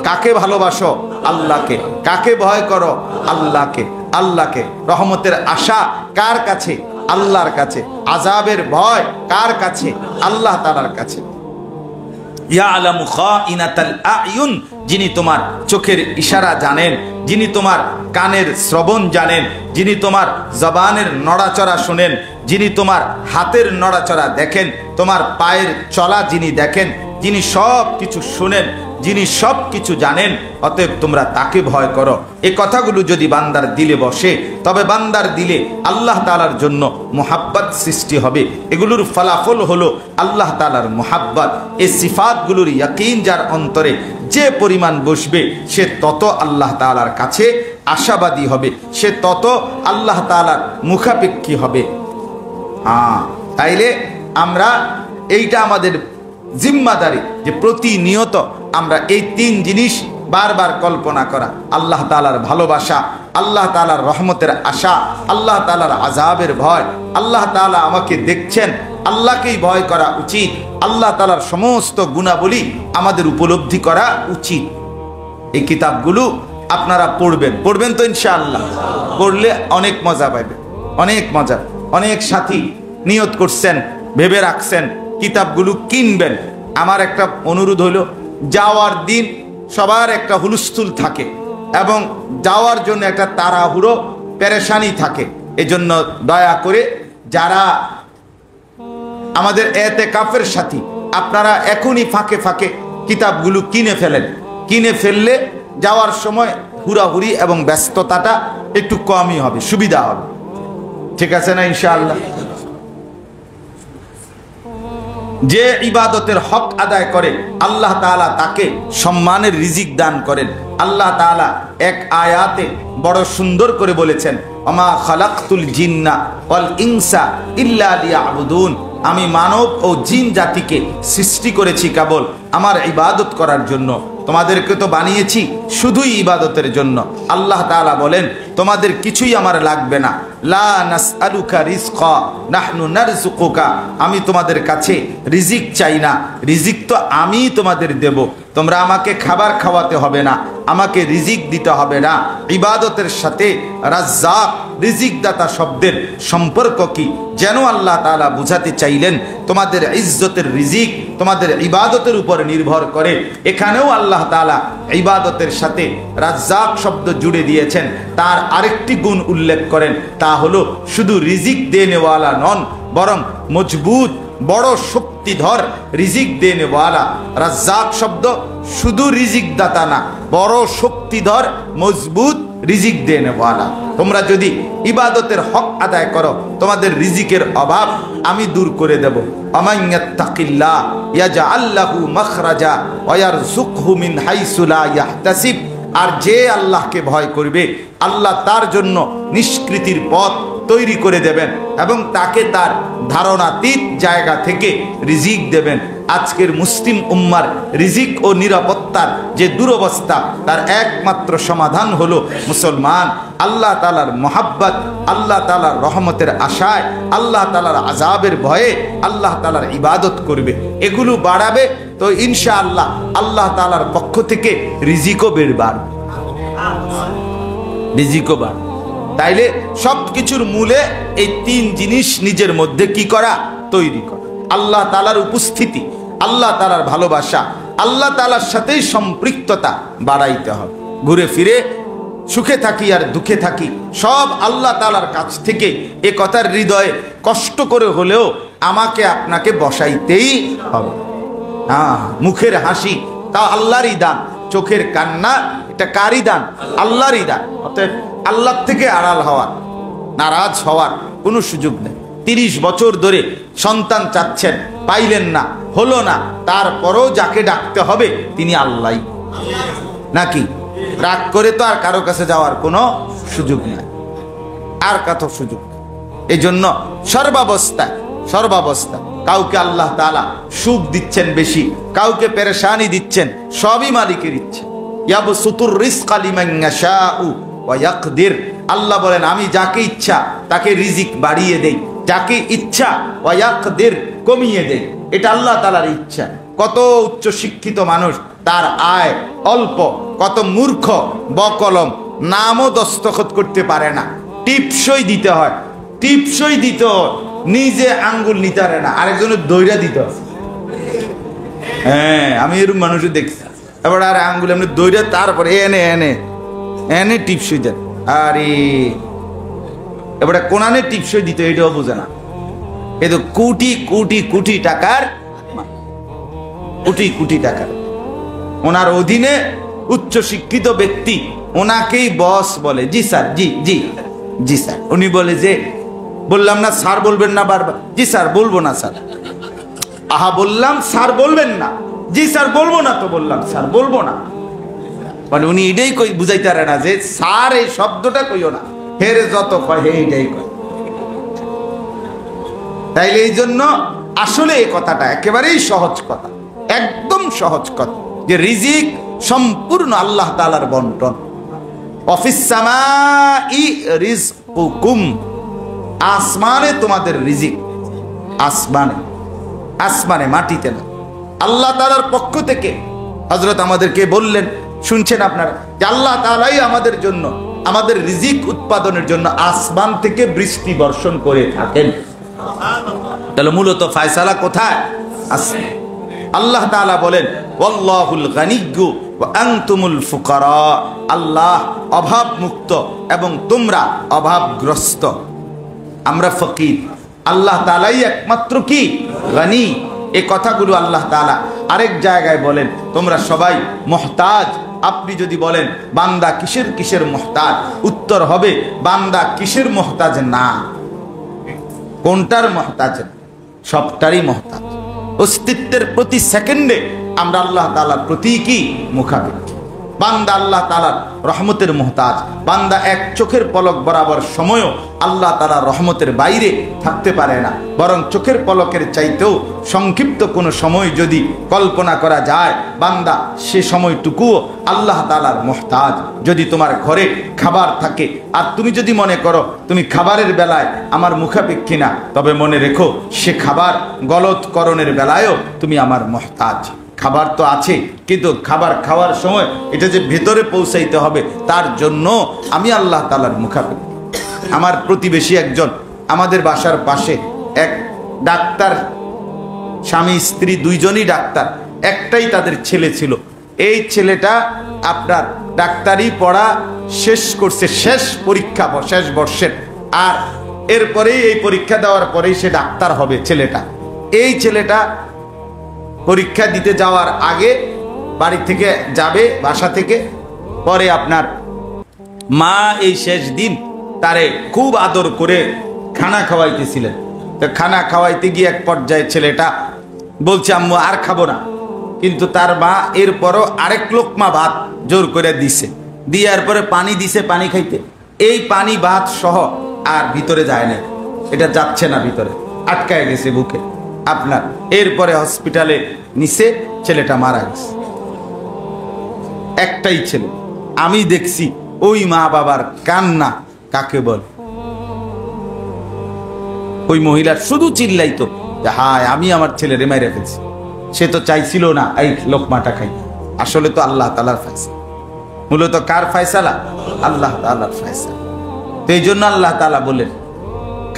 [SPEAKER 1] কাকে ভালোবাসো? আল্লাহকে। কাকে ভয় করো? আল্লাহকে। আল্লাহকে। রহমতের আশা কার কাছে? আল্লাহর কাছে। আযাবের ভয় কার কাছে? আল্লাহ তাআলার কাছে। ইয়ালামু খাইনাতাল আয়ুন, যিনি তোমার চোখের ইশারা জানেন, যিনি তোমার কানের শ্রবণ জানেন, যিনি তোমার জবানের নড়াচড়া শুনেন, যিনি তোমার হাতের নড়াচড়া দেখেন, তোমার পায়ের চলা যিনি দেখেন, যিনি সব কিছু শুনেন, যিনি সব কিছু জানেন। অতএব তোমরা তাকে ভয় করো। এই কথাগুলো যদি বান্দার দিলে বসে, তবে বান্দার দিলে আল্লাহ তাআলার জন্য মুহাব্বত সৃষ্টি হবে। এগুলোর ফলাফল হলো আল্লাহ তাআলার মুহাব্বত। এই সিফাতগুলোর ইয়াকিন যার অন্তরে যে পরিমাণ বসবে, সে তত আল্লাহ তাআলার কাছে আশাবাদী হবে, সে তত আল্লাহ তাআলার মুখাপেক্ষী হবে। তাইলে আমরা এইটা আমাদের জিম্মাদারি যে প্রতিনিয়ত আমরা এই 3 জিনিস বারবার কল্পনা করা: আল্লাহ তাআলার ভালোবাসা, আল্লাহ তাআলার রহমতের আশা, আল্লাহ তাআলার আযাবের ভয়। আল্লাহ তাআলা আমাকে দেখছেন, আল্লাহকেই ভয় করা উচিত। আল্লাহ তাআলার সমস্ত গুণাবলী আমাদের উপলব্ধি করা উচিত। এই কিতাবগুলো আপনারা পড়বেন তো ইনশাআল্লাহ। পড়লে অনেক মজা পাবেন, অনেক মজা। অনেক সাথী নিয়ত করছেন, ভেবে রাখছেন কিতাবগুলো কিনবেন। আমার একটা অনুরোধ হলো, যাওয়ার দিন সবার একটা হুলস্থুল থাকে এবং যাওয়ার জন্য একটা তাড়াহুড়ো পেরেশানি থাকে। এজন্য দয়া করে যারা আমাদের এতেকাফের সাথী, আপনারা এখনই ফাঁকে ফাঁকে কিতাবগুলো কিনে ফেলেন। কিনে ফেললে যাওয়ার সময় হুড়াহুড়ি এবং ব্যস্ততাটা একটু কমই হবে, সুবিধা হবে। ঠিক আছে না ইনশাআল্লাহ? যে ইবাদতের হক আদায় করে আল্লাহ তাআলা তাকে সম্মানের রিজিক দান করেন। আল্লাহ তাআলা এক আয়াতে বড় সুন্দর করে বলেছেন, ওমা খালাকতুল জিন্না ওয়াল ইনসা ইল্লা লিয়াবুদুন, আমি মানব ও জিন জাতিকে সৃষ্টি করেছি কেবল আমার ইবাদত করার জন্য। তোমাদেরকে তো বানিয়েছি শুধুই ইবাদতের জন্য। আল্লাহ তাআলা বলেন তোমাদের কিছুই আমার লাগবে না। লা নাসআলুকা রিজকা নাহনু নারযুকুকা, আমি তোমাদের কাছে রিজিক চাই না, রিজিক তো আমি তোমাদের দেব। তোমরা আমাকে খাবার খাওয়াতে হবে না, আমাকে রিজিক দিতে হবে না। ইবাদতের সাথে রাজ্জাক রিজিক দাতা শব্দের সম্পর্ক কি যেন আল্লাহ তাআলা বুঝাতে চাইলেন তোমাদের ইজ্জতের রিজিক তোমাদের ইবাদতের উপর নির্ভর করে। এখানেও আল্লাহ তাআলা ইবাদতের সাথে রাজ্জাক শব্দ জুড়ে দিয়েছেন। তার আরেকটি গুণ উল্লেখ করেন, তা হলো শুধু রিজিক দেনেওয়ালা নন, বরং মজবুত বড় শক্তিধর রিজিক দেনেওয়ালা। রাজ্জাক শব্দ শুধু রিজিক দাতা না, বড় শক্তিধর মজবুত রিজিক দেনেওয়ালা। তোমরা যদি ইবাদতের হক আদায় করো তোমাদের রিজিকের অভাব আমি দূর করে দেব। আমাইয়াত্তাকিল্লাহ ইয়াজআল লাহু মাখরাজা ওয়া ইয়ারযুকহু মিন হাইসু লা ইয়াহতাসিব, আর যে আল্লাহকে ভয় করবে আল্লাহ তার জন্য নিষ্কৃতির পথ তৈরি করে দেবেন এবং তাকে তার ধারণাতীত জায়গা থেকে রিজিক দেবেন। আজকের মুসলিম উম্মার রিজিক ও নিরাপত্তার যে দুরবস্থা, তার একমাত্র সমাধান হলো মুসলমান আল্লাহ তাআলার মহাব্বত, আল্লাহ তাআলার রহমতের আশায়, আল্লাহ তাআলার আযাবের ভয়ে আল্লাহ তাআলার ইবাদত করবে। এগুলো বাড়াবে তো ইনশাআল্লাহ আল্লাহ তাআলার পক্ষ থেকে রিজিকও বেড়বার, রিজিকও বাড়বে। তাইলে সবকিছুর মূলে এই তিন জিনিস নিজের মধ্যে কি করা, তৈরি করা। আল্লাহ তাআলার উপস্থিতি, আল্লাহ তাআলার ভালোবাসা, আল্লাহ তাআলার সাথেই সম্পৃক্ততা বাড়াইতে হবে। ঘুরে ফিরে সুখে থাকি আর দুঃখে থাকি সব আল্লাহ তাআলার কাছ থেকে, এ কথার হৃদয়ে কষ্ট করে হলেও আমাকে আপনাকে বসাইতেই হবে। হ্যাঁ, মুখের হাসি তা আল্লাহরই দান, চোখের কান্না এটা কারই দান, আল্লাহরই দান। অতএব আল্লাহ থেকে আড়াল হওয়ার, নারাজ হওয়ার কোনো সুযোগ নেই। 30 বছর ধরে সন্তান চাচ্ছেন, পাইলেন না, হলো না, তারপরও যাকে ডাকতে হবে তিনি আল্লাহই, নাকি? রাগ করে তো আর কারো কাছে যাওয়ার কোনো সুযোগ নেই, আর কত সুযোগ। এই জন্য সর্বাবস্থা কাউকে আল্লাহ তাআলা সুখ দিচ্ছেন বেশি, কাউকে পেরেশানি দিচ্ছেন, সবই মালিকের ইচ্ছে। ইয়াবসুতুর রিজকা লিমান ইয়াশাউ ওয়া ইয়াকদির, আল্লাহ বলেন আমি যাকে ইচ্ছা তাকে রিজিক বাড়িয়ে দেই, যাকে ইচ্ছা ওয়া ইয়াকদির কমিয়ে দেই। এটা আল্লাহ তাআলার ইচ্ছা। কত উচ্চ শিক্ষিত মানুষ তার আয় অল্প, কত মূর্খ বকলম নামও দস্তখত করতে পারে না, টিপসই দিতে হয়, টিপসই দিতে হয়, নিজে আঙ্গুল নিতে পারে না, আরেকজনের দইরা দিতে হয়। হ্যাঁ, আমি এরকম মানুষও দেখছি। এবার আর আঙ্গুল এমনি দইরা তারপরে এনে এনে এনে টিপসই দেন। আরে এবারে কোনানে টিপসই দিতে এটাও বোঝে না। এ তো কোটি কোটি কোটি টাকার, কোটি কোটি টাকার ওনার অধীনে উচ্চ শিক্ষিত ব্যক্তি ওনাকেই বস বলে। জি স্যার, জি জি জি স্যার। উনি বলে যে বললাম না স্যার বলবেন না বারবার, জি স্যার বলবো না স্যার। আহা বললাম স্যার বলবেন না, জি স্যার বলবো না, তো বললাম স্যার বলবো না। মানে উনি এটাই কই বুঝাইতে পারে না যে স্যার এই শব্দটা কইও না, হের যত কয় হে এইটাই কয়। তাইলে এই জন্য আসলে এই কথাটা একেবারেই সহজ কথা, একদম সহজ কথা, যে রিজিক সম্পূর্ণ আল্লাহ তাআলার বন্টন। অফিস সামাই রিজকুকুম, আসমানে তোমাদের রিজিক, আসমানে, আসমানে মাটিতে না, আল্লাহ তাআলার পক্ষ থেকে। হযরত আমাদেরকে বললেন, শুনছেন আপনারা, যে আল্লাহ তাআলাই আমাদের জন্য, আমাদের রিজিক উৎপাদনের জন্য আসমান থেকে বৃষ্টি বর্ষণ করে থাকেন। তাহলে মূলত ফয়সালা কোথায়? আসমান। আল্লাহ তাআলা বলেন ওয়াল্লাহুল গানিয়্যু ওয়া আনতুমুল ফুকারা, আল্লাহ অভাব মুক্ত এবং তোমরা অভাবগ্রস্ত। আমরা ফকির, আল্লাহ তাআলাই একমাত্র কি গানি। এই কথাগুলো আল্লাহ তাআলা আরেক জায়গায় বলেন তোমরা সবাই মুহতাজ। আপনি যদি বলেন বান্দা কিসের কিসের মুহতাজ, উত্তর হবে বান্দা কিসের মুহতাজ না, কোনটার মুহতাজ? সবটারই মুহতাজ। অস্তিত্বের প্রতি সেকেন্ডে আমরা আল্লাহ তাআলার প্রতি কি মুখাপেক্ষী। বান্দা আল্লাহ তাআলার রহমতের মুহতাজ। বান্দা এক চোখের পলক বরাবর সময়ও আল্লাহ তাআলার রহমতের বাইরে থাকতে পারে না, বরং চোখের পলকের চাইতেও সংক্ষিপ্ত কোনো সময় যদি কল্পনা করা যায়, বান্দা সে সময়টুকুও আল্লাহ তাআলার মুহতাজ। যদি তোমার ঘরে খাবার থাকে আর তুমি যদি মনে করো তুমি খাবারের বেলায় আমার মুখাপেক্ষী না, তবে মনে রেখো সে খাবার গলতকরণের বেলায়ও তুমি আমার মুহতাজ। খাবার তো আছে, কিন্তু খাবার খাওয়ার সময় এটা যে ভেতরে পৌঁছাইতে হবে, তার জন্য আমি আল্লাহ তাআলার মুখাপেক্ষী। আমার প্রতিবেশী একজন, আমাদের বাসার পাশে এক ডাক্তার, স্বামী স্ত্রী দুইজনই ডাক্তার, একটাই তাদের ছেলে ছিল। এই ছেলেটা আপনার ডাক্তারি পড়া শেষ করছে, শেষ পরীক্ষা শেষ বর্ষের, আর এরপরেই এই পরীক্ষা দেওয়ার পরেই সে ডাক্তার হবে ছেলেটা। এই ছেলেটা পরীক্ষা দিতে যাওয়ার আগে বাড়ি থেকে যাবে, বাসা থেকে, পরে আপনার মা এই শেষ দিন তারে খুব আদর করে খানা খাওয়াইতেছিলেন। তো খানা খাওয়াইতে গিয়ে এক পর্যায়ে ছেলেটা বলছে আম্মু আর খাবো না, কিন্তু তার মা এরপরও আরেক লোকমা ভাত জোর করে দিছে, দিয়ার পরে পানি দিছে পানি খাইতে, এই পানি ভাত সহ আর ভিতরে যায় না, এটা যাচ্ছে না ভিতরে, আটকায় গেছে বুকে আপনার। এরপরে হসপিটালে নিচে, ছেলেটা মারা গেছে। একটাই ছেলে। আমি দেখছি ওই মা বাবার কান্না কাকে বল। ওই মহিলার শুধু চিল্লাইতো যে হায় আমি আমার ছেলেরে মেরে ফেলছি, সে তো চাইছিল না এই লোকমাটা খাই। আসলে তো আল্লাহ তাআলার ফয়সালা, মূলত কার ফয়সালা? আল্লাহ তাআলার ফয়সালা। তো এই জন্য আল্লাহ তাআলা বলেন,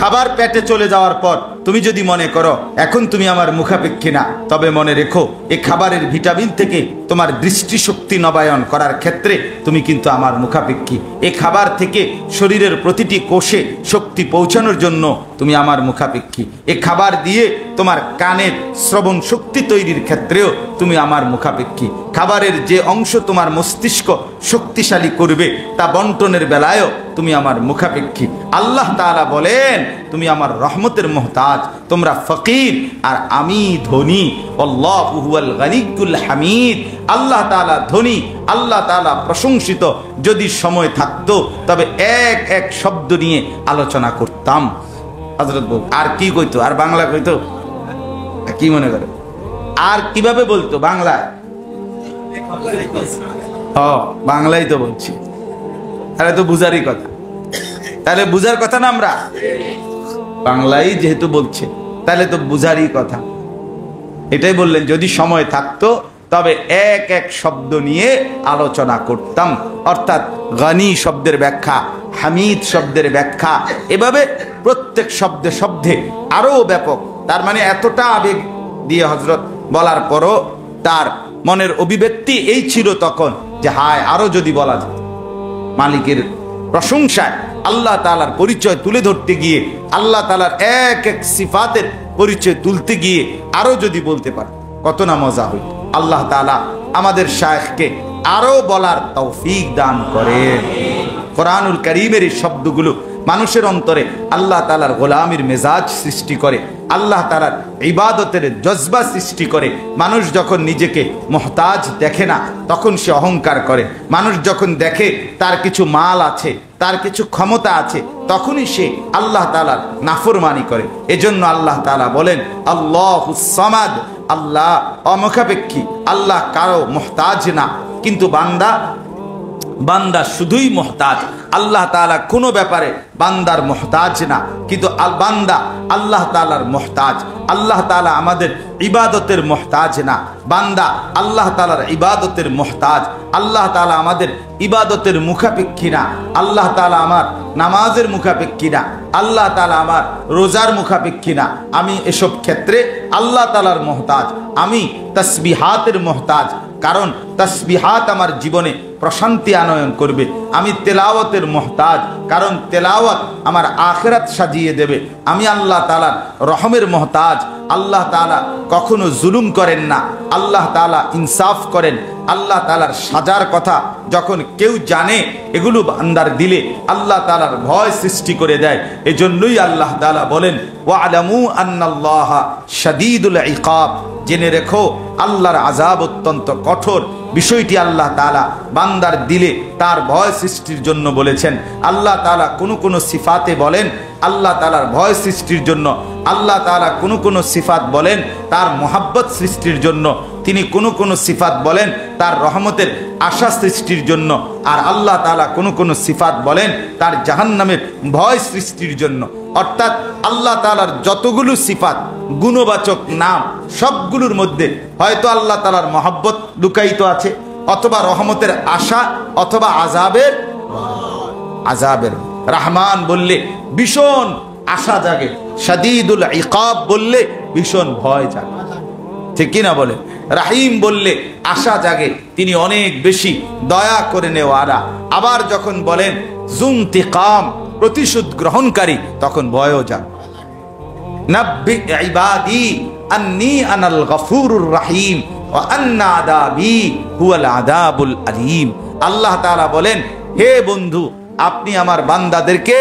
[SPEAKER 1] খাবার পেটে চলে যাওয়ার পর তুমি যদি মনে করো এখন তুমি আমার মুখাপেক্ষী না, তবে মনে রেখো এই খাবারের ভিটামিন থেকে তোমার দৃষ্টিশক্তি নবায়ন করার ক্ষেত্রে তুমি কিন্তু আমার মুখাপেক্ষী। এই খাবার থেকে শরীরের প্রতিটি কোষে শক্তি পৌঁছানোর জন্য তুমি আমার মুখাপেক্ষী। এই খাবার দিয়ে তোমার কানের শ্রবণ শক্তি তৈরির ক্ষেত্রেও তুমি আমার মুখাপেক্ষী। খাবারের যে অংশ তোমার মস্তিষ্ক শক্তিশালী করবে তা বন্টনের বেলায়ও তুমি আমার মুখাপেক্ষী। আল্লাহ তাআলা বলেন তুমি আমার রহমতের মুহতাজ, তোমরা ফকির আর আমি ধনী। আল্লাহু হুয়াল গানিয়্যুল হামিদ। আল্লাহ তাআলা ধনী, আল্লাহ তাআলা প্রশংসিত। যদি সময় থাকতো তবে এক এক শব্দ নিয়ে আলোচনা করতাম। হযরত বল আর কি কইতো, আর বাংলা কইতো, কি মনে করে আর কিভাবে বলতো বাংলায়? বাংলাই তো বলছি, তাহলে তো বুঝারই কথা, তাহলে বুঝার কথা না, আমরা বাংলাই যেহেতু বলছে তাহলে তো বুঝারই কথা। এটাই বললেন যদি সময় থাকতো তবে এক এক শব্দ নিয়ে আলোচনা করতাম। অর্থাৎ গানি শব্দের ব্যাখ্যা, হামিদ শব্দের ব্যাখ্যা, এভাবে প্রত্যেক শব্দে শব্দে আরো ব্যাপক। তার মানে এতটা আবেগ দিয়ে হযরত বলার পরও তার মনের অভিব্যক্তি এই ছিল তখন যে হায় আরো যদি বলা যেত। মালিকের প্রশংসায় আল্লাহ তাআলার পরিচয় তুলে ধরতে গিয়ে, আল্লাহ তাআলার এক এক সিফাতের পরিচয় তুলতে গিয়ে আরো যদি বলতে পারে কত না মজা হইত। আল্লাহ তাআলা আমাদের শায়েখকে আরো বলার তৌফিক দান করেন। কোরআনুল কারীমের এই শব্দগুলো মানুষের অন্তরে আল্লাহ তাআলার গোলামির মেজাজ সৃষ্টি করে, আল্লাহ তাআলার ইবাদতের জজবা সৃষ্টি করে। মানুষ যখন নিজেকে মুহতাজ দেখে না তখন সে অহংকার করে। মানুষ যখন দেখে তার কিছু মাল আছে, তার কিছু ক্ষমতা আছে, তখনই সে আল্লাহ তাআলার নাফরমানি করে। এজন্য আল্লাহ তাআলা বলেন আল্লাহুস সামাদ, আল্লাহ অমুখাপেক্ষী, আল্লাহ কারো মুহতাজ না। কিন্তু বান্দা শুধুই মুহতাজ। আল্লাহ তাআলা কোনো ব্যাপারে বান্দার মুহতাজ না, কিন্তু বান্দা আল্লাহ তাআলার মুহতাজ। আল্লাহ তাআলা আমাদের ইবাদতের মুহতাজ না, বান্দা আল্লাহ তাআলার ইবাদতের মুহতাজ। আল্লাহ তাআলা আমাদের ইবাদতের মুখাপেক্ষী না, আল্লাহ তাআলা আমার নামাজের মুখাপেক্ষী না, আল্লাহ তাআলা আমার রোজার মুখাপেক্ষী না। আমি এসব ক্ষেত্রে আল্লাহ তাআলার মুহতাজ। আমি তাসবিহাতের মুহতাজ, কারণ তাসবিহাত আমার জীবনে প্রশান্তি আনয়ন করবে। আমি তেলাওয়াতের মুহতাজ, কারণ তেলাওয়াত আমার আখিরাত সাজিয়ে দেবে। আমি আল্লাহ তাআলার রহমের মুহতাজ। আল্লাহ তাআলা কখনো জুলুম করেন না, আল্লাহ তাআলা ইনসাফ করেন। আল্লাহ তাআলার সাজার কথা যখন কেউ জানে, এগুলো বান্দার দিলে আল্লাহ তাআলার ভয় সৃষ্টি করে দেয়। এজন্যই আল্লাহ তাআলা বলেন ওয়ালামু আন্নাল্লাহা শাদীদুল ইকাব, জেনে রেখো আল্লাহর আযাব অত্যন্ত কঠোর। বিষয়টি আল্লাহ তাআলা বান্দার দিলে তার ভয় সৃষ্টির জন্য বলেছেন। আল্লাহ তাআলা কোন সিফাতে বলেন আল্লাহ তাআলার ভয় সৃষ্টির জন্য, আল্লাহ তাআলা কোন সিফাত বলেন তার মোহাব্বত সৃষ্টির জন্য, তিনি কোন সিফাত বলেন তার রহমতের আশা সৃষ্টির জন্য, আর আল্লাহ তাআলা কোন সিফাত বলেন তার জাহান্নামের ভয় সৃষ্টির জন্য। অর্থাৎ আল্লাহ তাআলার যতগুলো সিফাত গুণবাচক নাম সবগুলোর মধ্যে হয়তো আল্লাহ তাআলার মহব্বত লুকায়িত আছে, অথবা রহমতের আশা, অথবা আযাবের। রহমান বললে ভীষণ আশা জাগে, শাদীদুল ইকাব বললে ভীষণ ভয় জাগে, ঠিক কিনা বলে? রাহিম বললে আশা জাগে, তিনি অনেক বেশি দয়া করে নেওয়ারা। আবার যখন বলেন যুনতিকাম, প্রতিশোধ গ্রহণকারী, তখন ভয়ও জাগে। নাব্বি ইবাদি আন্নী আনাল গফুরুর রাহিম ওয়া আন্না আযাবি হুয়াল আযাবুল আলীম। আল্লাহ তাআলা বলেন, হে বন্ধু আপনি আমার বান্দাদেরকে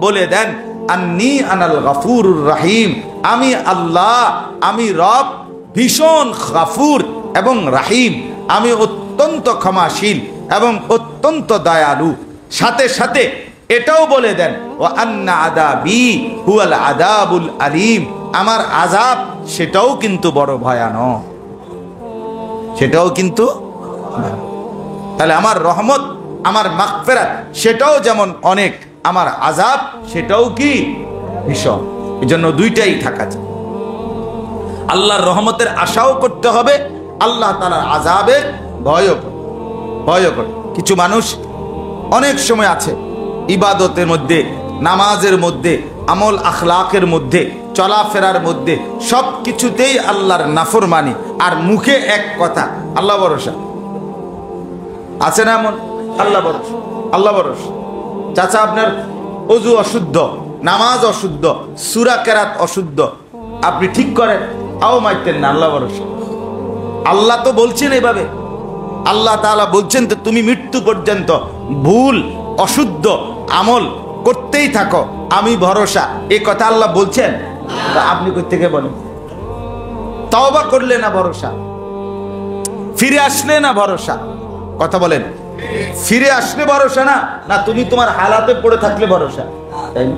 [SPEAKER 1] বলে দেন আন্নী আনাল গফুরুর রাহিম, আমি আল্লাহ, আমি রব, ভীষণ গফুর এবং রাহিম, আমি অত্যন্ত ক্ষমাশীল এবং অত্যন্ত দয়ালু। সাথে সাথে এটাও বলে দেন ও আন্না আযাবি হুয়াল আযাবুল আলীম, আমার আযাব সেটাও কিন্তু বড় ভয়ানক, সেটাও কিন্তু। তাহলে আমার রহমত, আমার মাগফিরাত সেটাও যেমন অনেক, আমার আযাব সেটাও কি ভীষণ। এজন্য দুইটাই থাকা চাই। আল্লাহর রহমতের আশাও করতে হবে, আল্লাহ তাআলার আযাবের ভয়ও করে। কিছু মানুষ অনেক সময় আছে ইবাদতের মধ্যে, নামাজের মধ্যে, আমল আখলাকের মধ্যে, চলাফেরার মধ্যে সব কিছুতেই আল্লাহর নাফরমানি, আর মুখে এক কথা আল্লাহ ভরসা। আছে না এমন? আল্লাহ ভরসা, আল্লাহ ভরসা। চাচা আপনার ওযু অশুদ্ধ, নামাজ অশুদ্ধ, সূরা কেরাত অশুদ্ধ, আপনি ঠিক করেন, আও মাইতেন না, আল্লাহ ভরসা। আল্লাহ তো বলছেন এভাবে, আল্লাহ তাআলা বলছেন তো তুমি মৃত্যু পর্যন্ত ভুল অশুদ্ধ আমল করতেই থাকো, আমি ভরসা। এই কথা আল্লাহ বলছেন, আপনি কই থেকে বলেন? তওবা করলে না ভরসা, ফিরে আসলে না ভরসা? কথা বলেন, ফিরে আসলে ভরসা না, না তুমি তোমার হালাতে পড়ে থাকলে ভরসা? তাই না?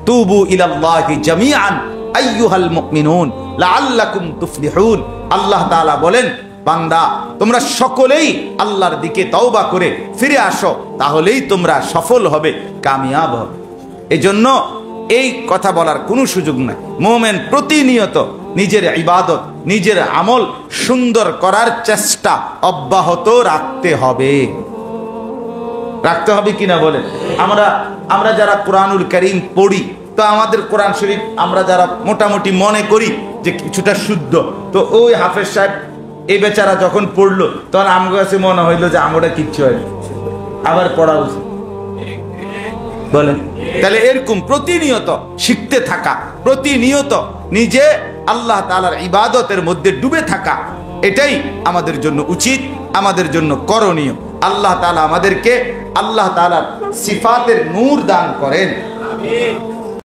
[SPEAKER 1] তুবু ইলাল্লাহি জামিআন আইয়ুহাল মুমিনুন লাআল্লাকুম তুফলিহুন। আল্লাহ তাআলা বলেন, বান্দা তোমরা সকলেই আল্লাহর দিকে তওবা করে ফিরে আসো, তাহলেই তোমরা সফল হবে, কামিয়াব হবে। এজন্য এই কথা বলার কোনো সুযোগ নাই। মুমিন প্রতিনিয়ত নিজের ইবাদত, নিজের আমল সুন্দর করার চেষ্টা অব্যাহত রাখতে হবে। রাখতে হবে কিনা বলেন? আমরা যারা কোরআনুল কারীম পড়ি, তো আমাদের কোরআন শরীফ আমরা যারা মোটামুটি মনে করি যে কিছুটা শুদ্ধ, তো ওই হাফেজ সাহেব এই বেচারা যখন পড়লো তখন আমার কাছে মনে হইলো যে আমরা কিচ্ছু হয়নি, আবার পড়া উচিত। বলেন, তাহলে এরকম প্রতিনিয়ত শিখতে থাকা, প্রতিনিয়ত নিজে আল্লাহ তাআলার ইবাদতের মধ্যে ডুবে থাকা, এটাই আমাদের জন্য উচিত, আমাদের জন্য করণীয়। আল্লাহ তাআলা আমাদেরকে আল্লাহ তাআলার সিফাতের নূর দান করেন।